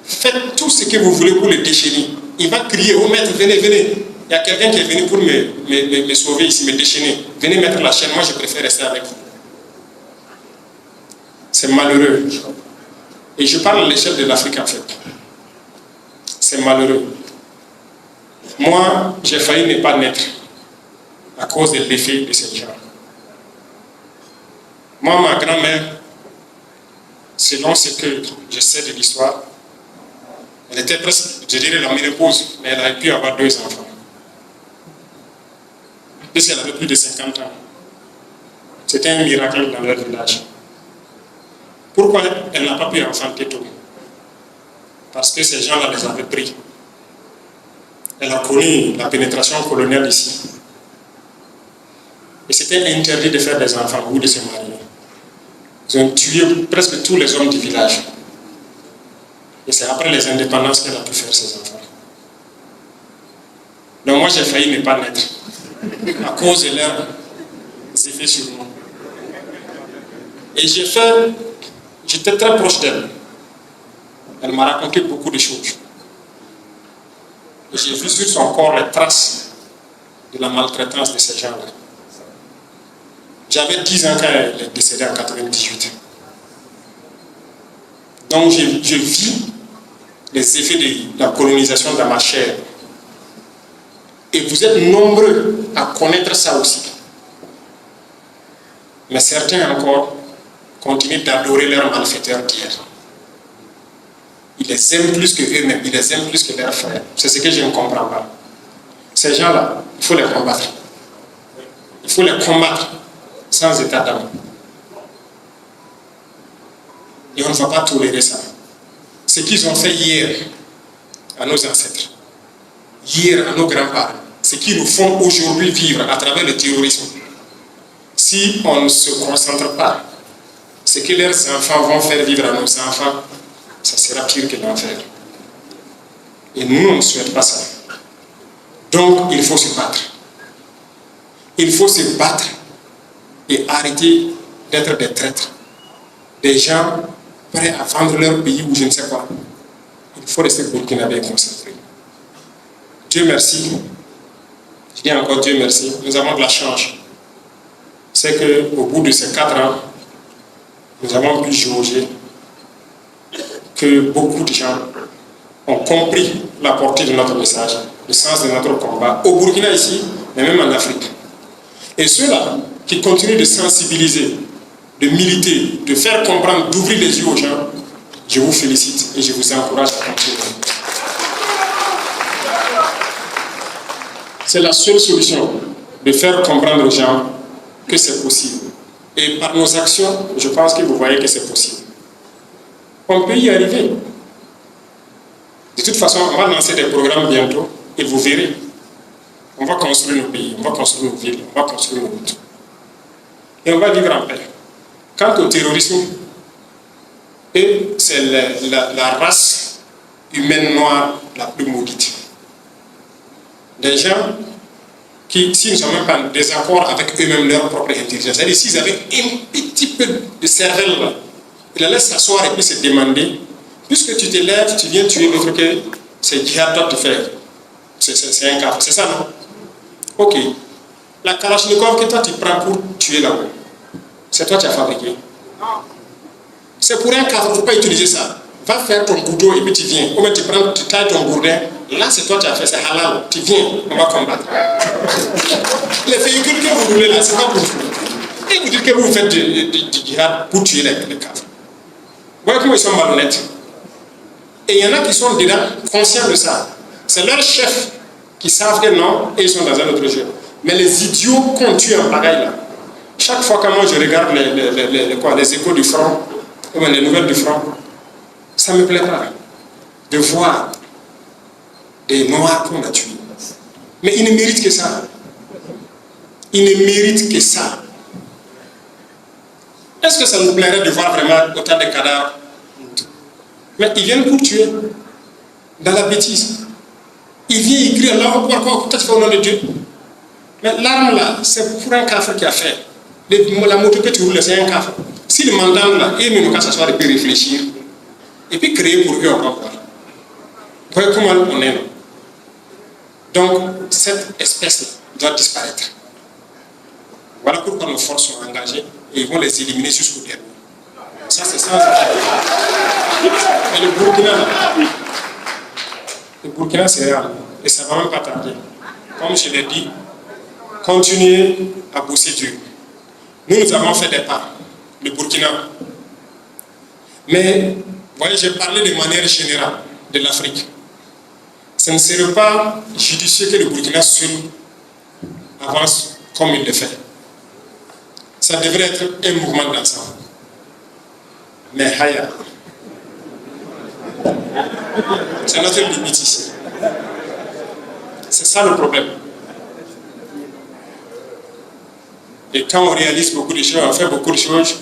Faites tout ce que vous voulez pour le déchaîner. Il va crier, oh maître, venez, venez. Il y a quelqu'un qui est venu pour me sauver ici, me déchaîner. Venez mettre la chaîne, moi je préfère rester avec vous. C'est malheureux. Et je parle à l'échelle de l'Afrique en fait. C'est malheureux. Moi, j'ai failli ne pas naître à cause de l'effet de ces gens. Moi, ma grand-mère, selon ce que je sais de l'histoire, elle était presque, je dirais, la ménopause, mais elle a pu avoir 2 enfants. Puisqu'elle avait plus de 50 ans. C'était un miracle dans leur village. Pourquoi elle n'a pas pu enfanter tôt? Parce que ces gens-là les avaient pris. Elle a connu la pénétration coloniale ici. Et c'était interdit de faire des enfants ou de se marier. Ils ont tué presque tous les hommes du village. Et c'est après les indépendances qu'elle a pu faire ses enfants. Donc moi j'ai failli ne pas naître à cause de leurs effets sur moi. Et j'étais très proche d'elle. Elle m'a raconté beaucoup de choses. Et j'ai vu sur son corps les traces de la maltraitance de ces gens-là. J'avais 10 ans quand elle est décédée en 98. Donc je vis les effets de la colonisation dans ma chair. Et vous êtes nombreux à connaître ça aussi. Mais certains encore continuent d'adorer leurs malfaiteurs d'hier. Ils les aiment plus que eux-mêmes, ils les aiment plus que leurs frères. C'est ce que je ne comprends pas. Ces gens-là, il faut les combattre. Il faut les combattre sans état d'âme. Et on ne va pas tolérer ça. Ce qu'ils ont fait hier à nos ancêtres, hier à nos grands-parents, ce qu'ils nous font aujourd'hui vivre à travers le terrorisme, si on ne se concentre pas, ce que leurs enfants vont faire vivre à nos enfants, ça sera pire que l'enfer. Et nous, on ne souhaite pas ça. Donc, il faut se battre. Il faut se battre et arrêter d'être des traîtres. Des gens prêts à vendre leur pays ou je ne sais quoi. Il faut rester burkinabé et concentré. Dieu merci. Je dis encore Dieu merci. Nous avons de la chance. C'est qu'au bout de ces 4 ans, nous avons pu jauger que beaucoup de gens ont compris la portée de notre message, le sens de notre combat, au Burkina ici, mais même en Afrique. Et ceux-là qui continuent de sensibiliser, de militer, de faire comprendre, d'ouvrir les yeux aux gens, je vous félicite et je vous encourage à continuer. C'est la seule solution, de faire comprendre aux gens que c'est possible. Et par nos actions, je pense que vous voyez que c'est possible. On peut y arriver. De toute façon, on va lancer des programmes bientôt et vous verrez. On va construire nos pays, on va construire nos villes, on va construire nos routes. Et on va vivre en paix. Quant au terrorisme, c'est la race humaine noire la plus maudite. Des gens qui, s'ils ne sont même pas en désaccord avec eux-mêmes, leur propre intelligence, c'est-à-dire s'ils avaient un petit peu de cervelle là, ils la laissent s'asseoir et puis se demander, puisque tu te lèves, tu viens tuer l'autre, que c'est djihad toi de faire. C'est un cas, c'est ça, non? Ok. La Kalachnikov que toi tu prends pour tuer là-haut, c'est toi qui as fabriqué. C'est pour un cas, il ne faut pas utiliser ça. Va faire ton couteau et puis tu viens. Ou bien tu tailles ton gourdin. Là, c'est toi qui as fait, c'est halal. Tu viens, on va combattre. Les véhicules que vous roulez là, c'est pas pour vous. Et vous dites que vous faites du djihad pour tuer les cadres. Vous voyez comment ils sont malhonnêtes. Et il y en a qui sont dedans conscients de ça. C'est leurs chefs qui savent que non, et ils sont dans un autre jeu. Mais les idiots qu'on tue en pagaille là, chaque fois que moi je regarde les échos du front, ou les nouvelles du front, ça ne me plaît pas de voir des noirs qu'on a tués. Mais ils ne méritent que ça. Ils ne méritent que ça. Est-ce que ça nous plairait de voir vraiment autant de cadavres? Mais ils viennent pour tuer, dans la bêtise. Ils viennent écrire là, peut-être au nom de Dieu. Mais l'arme là, c'est pour un kafir qui a fait. La moto que tu roules, c'est un kafir. Si le mandat là, il nous s'asseoir et puis réfléchir, et puis créer pour eux encore. Vous voyez comment on est là. Donc, cette espèce-là doit disparaître. Voilà pourquoi nos forces sont engagées et ils vont les éliminer jusqu'au dernier. Ça, c'est ça. Mais le Burkina, c'est réel. Et ça ne va même pas tarder. Comme je l'ai dit, continuez à bosser dur. Nous avons fait des pas, le Burkina. Mais, vous voyez, j'ai parlé de manière générale de l'Afrique. Ce ne serait pas judicieux que le Burkina seul avance comme il le fait. Ça devrait être un mouvement d'ensemble. Mais Haya, c'est notre limite ici. C'est ça le problème. Et quand on réalise beaucoup de choses, on fait beaucoup de choses,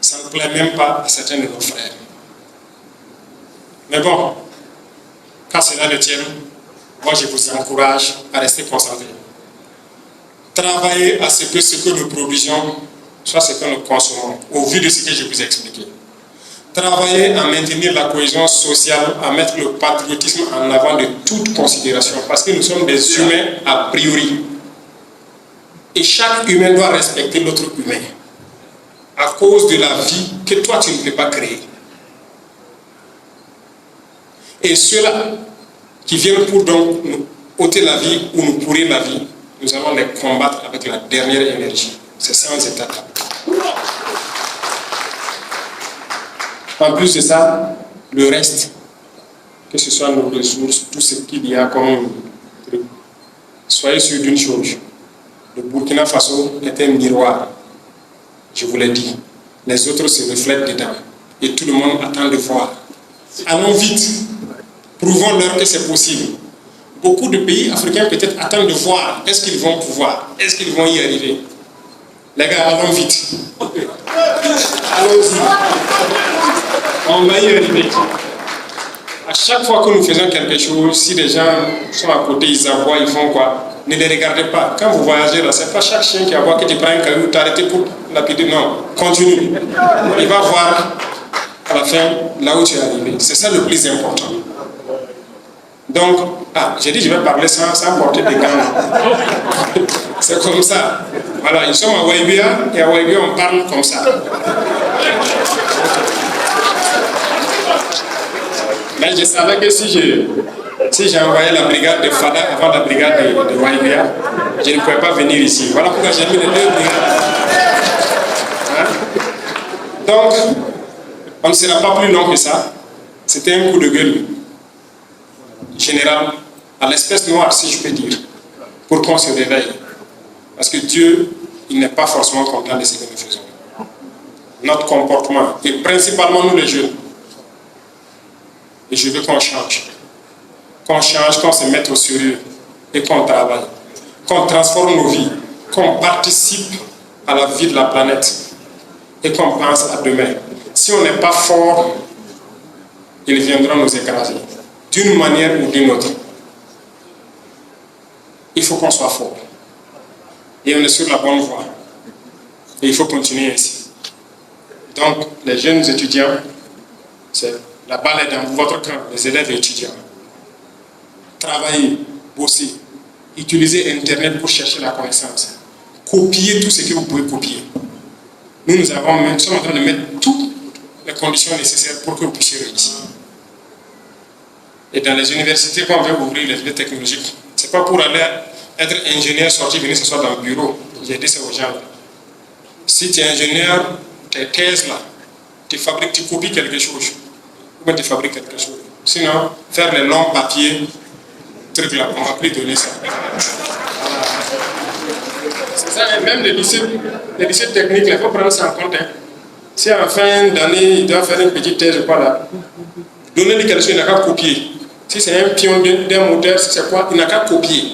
ça ne plaît même pas à certains de nos frères. Mais bon, quand cela le tient, moi je vous encourage à rester concentrés. Travaillez à ce que nous produisons soit ce que nous consommons, au vu de ce que je vous ai expliqué. Travaillez à maintenir la cohésion sociale, à mettre le patriotisme en avant de toute considération, parce que nous sommes des humains a priori. Et chaque humain doit respecter l'autre humain, à cause de la vie que toi tu ne peux pas créer. Et ceux-là qui viennent pour donc nous ôter la vie ou nous pourrir la vie, nous allons les combattre avec la dernière énergie. C'est sans état. En plus de ça, le reste, que ce soit nos ressources, tout ce qu'il y a comme truc, soyez sûrs d'une chose. Le Burkina Faso est un miroir. Je vous l'ai dit. Les autres se reflètent dedans. Et tout le monde attend de voir. Allons vite. Prouvons-leur que c'est possible. Beaucoup de pays africains peut-être attendent de voir. Est-ce qu'ils vont pouvoir? Est-ce qu'ils vont y arriver? Les gars, allons vite. Allons-y. On va y arriver. À chaque fois que nous faisons quelque chose, si les gens sont à côté, ils aboient, ils font quoi? Ne les regardez pas. Quand vous voyagez là, c'est pas chaque chien qui aboie que tu prends un caillou, t'arrêtes pour lapider. Non, continue. Il va voir à la fin là où tu es arrivé. C'est ça le plus important. Donc, j'ai dit je vais parler sans porter des gants. C'est comme ça. Voilà, ils sont à Waibia et à Waibia on parle comme ça. Mais je savais que si j'ai envoyé la brigade de Fada avant la brigade de Waibia, je ne pouvais pas venir ici. Voilà pourquoi j'ai mis les deux brigades. Hein? Donc, on ne sera pas plus long que ça. C'était un coup de gueule général à l'espèce noire, si je peux dire, pour qu'on se réveille. Parce que Dieu, il n'est pas forcément content de ce que nous faisons. Notre comportement, et principalement nous les jeunes. Et je veux qu'on change. Qu'on change, qu'on se mette au sérieux et qu'on travaille. Qu'on transforme nos vies. Qu'on participe à la vie de la planète. Et qu'on pense à demain. Si on n'est pas fort, ils viendront nous écraser. D'une manière ou d'une autre. Il faut qu'on soit fort. Et on est sur la bonne voie. Et il faut continuer ainsi. Donc, les jeunes étudiants, la balle est dans votre camp, les élèves et étudiants. Travaillez, bossez, utilisez Internet pour chercher la connaissance. Copiez tout ce que vous pouvez copier. Nous sommes en train de mettre toutes les conditions nécessaires pour que vous puissiez réussir. Et dans les universités, quand on veut ouvrir les filières technologiques, ce n'est pas pour aller être ingénieur, sortir, venir s'asseoir dans le bureau. J'ai dit ça aux gens. Si tu es ingénieur, tes thèses là, tu copies quelque chose. Ou bien tu fabriques quelque chose. Sinon, faire les longs papiers, trucs là, on ne va plus donner ça. C'est ça, et même les lycées techniques, il faut prendre ça en compte. Hein. Si à la fin d'année, il doit faire une petite thèse ou quoi là, donnez-lui quelque chose, il n'a qu'à copier. Si c'est un pion d'un moteur, si c'est quoi, il n'a qu'à copier.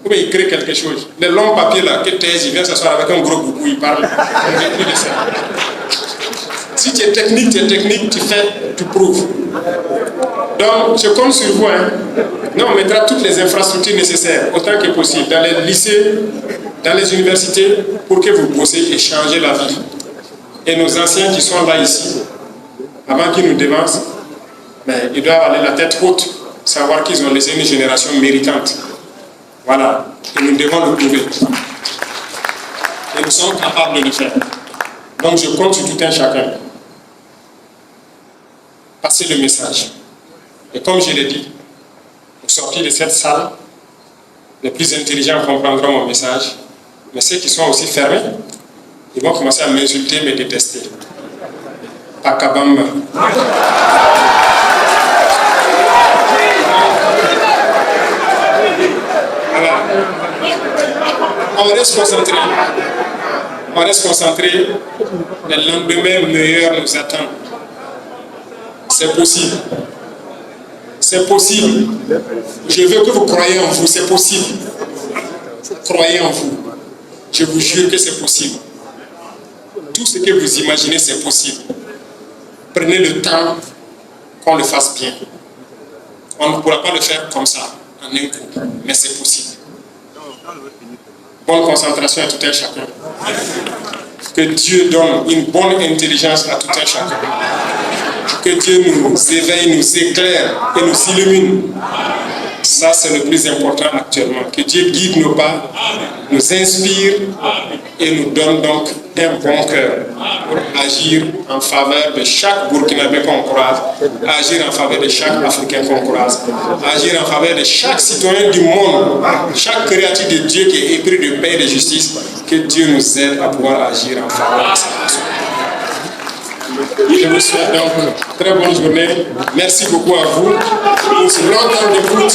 Ou bien il crée quelque chose. Les longs papiers là, que thèse, il vient s'asseoir avec un gros boubou, il parle. On ne plus de ça. Si tu es technique, tu fais, tu prouves. Donc, je compte sur vous. Hein. Nous, on mettra toutes les infrastructures nécessaires, autant que possible, dans les lycées, dans les universités, pour que vous bossiez et changez la vie. Et nos anciens qui sont là ici, avant qu'ils nous dévancent, mais ils doivent aller la tête haute, savoir qu'ils ont laissé une génération méritante. Voilà. Et nous devons le prouver. Et nous sommes capables de le faire. Donc, je compte sur tout un chacun. Passez le message. Et comme je l'ai dit, au sortir de cette salle, les plus intelligents comprendront mon message, mais ceux qui sont aussi fermés, ils vont commencer à m'insulter, me détester. Pakabamba. Voilà. On reste concentré. On reste concentré. Le lendemain meilleur nous attend. C'est possible. C'est possible. Je veux que vous croyez en vous. C'est possible. Croyez en vous. Je vous jure que c'est possible. Tout ce que vous imaginez, c'est possible. Prenez le temps qu'on le fasse bien. On ne pourra pas le faire comme ça, en un coup, mais c'est possible. Bonne concentration à tout un chacun. Que Dieu donne une bonne intelligence à tout un chacun. Que Dieu nous éveille, nous éclaire et nous illumine. Ça, c'est le plus important actuellement. Que Dieu guide nos pas, nous inspire et nous donne donc un bon cœur pour agir en faveur de chaque Burkinabé qu'on croise, agir en faveur de chaque Africain qu'on croise, agir en faveur de chaque citoyen du monde, chaque créature de Dieu qui est épris de paix et de justice. Que Dieu nous aide à pouvoir agir en faveur de cette personne. Je vous souhaite donc une très bonne journée. Merci beaucoup à vous pour ce long temps d'écoute.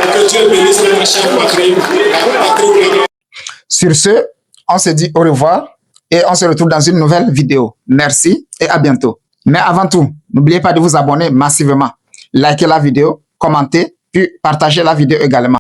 Et que Dieu bénisse notre chère patrie. Sur ce, on se dit au revoir et on se retrouve dans une nouvelle vidéo. Merci et à bientôt. Mais avant tout, n'oubliez pas de vous abonner massivement. Likez la vidéo, commentez, puis partagez la vidéo également.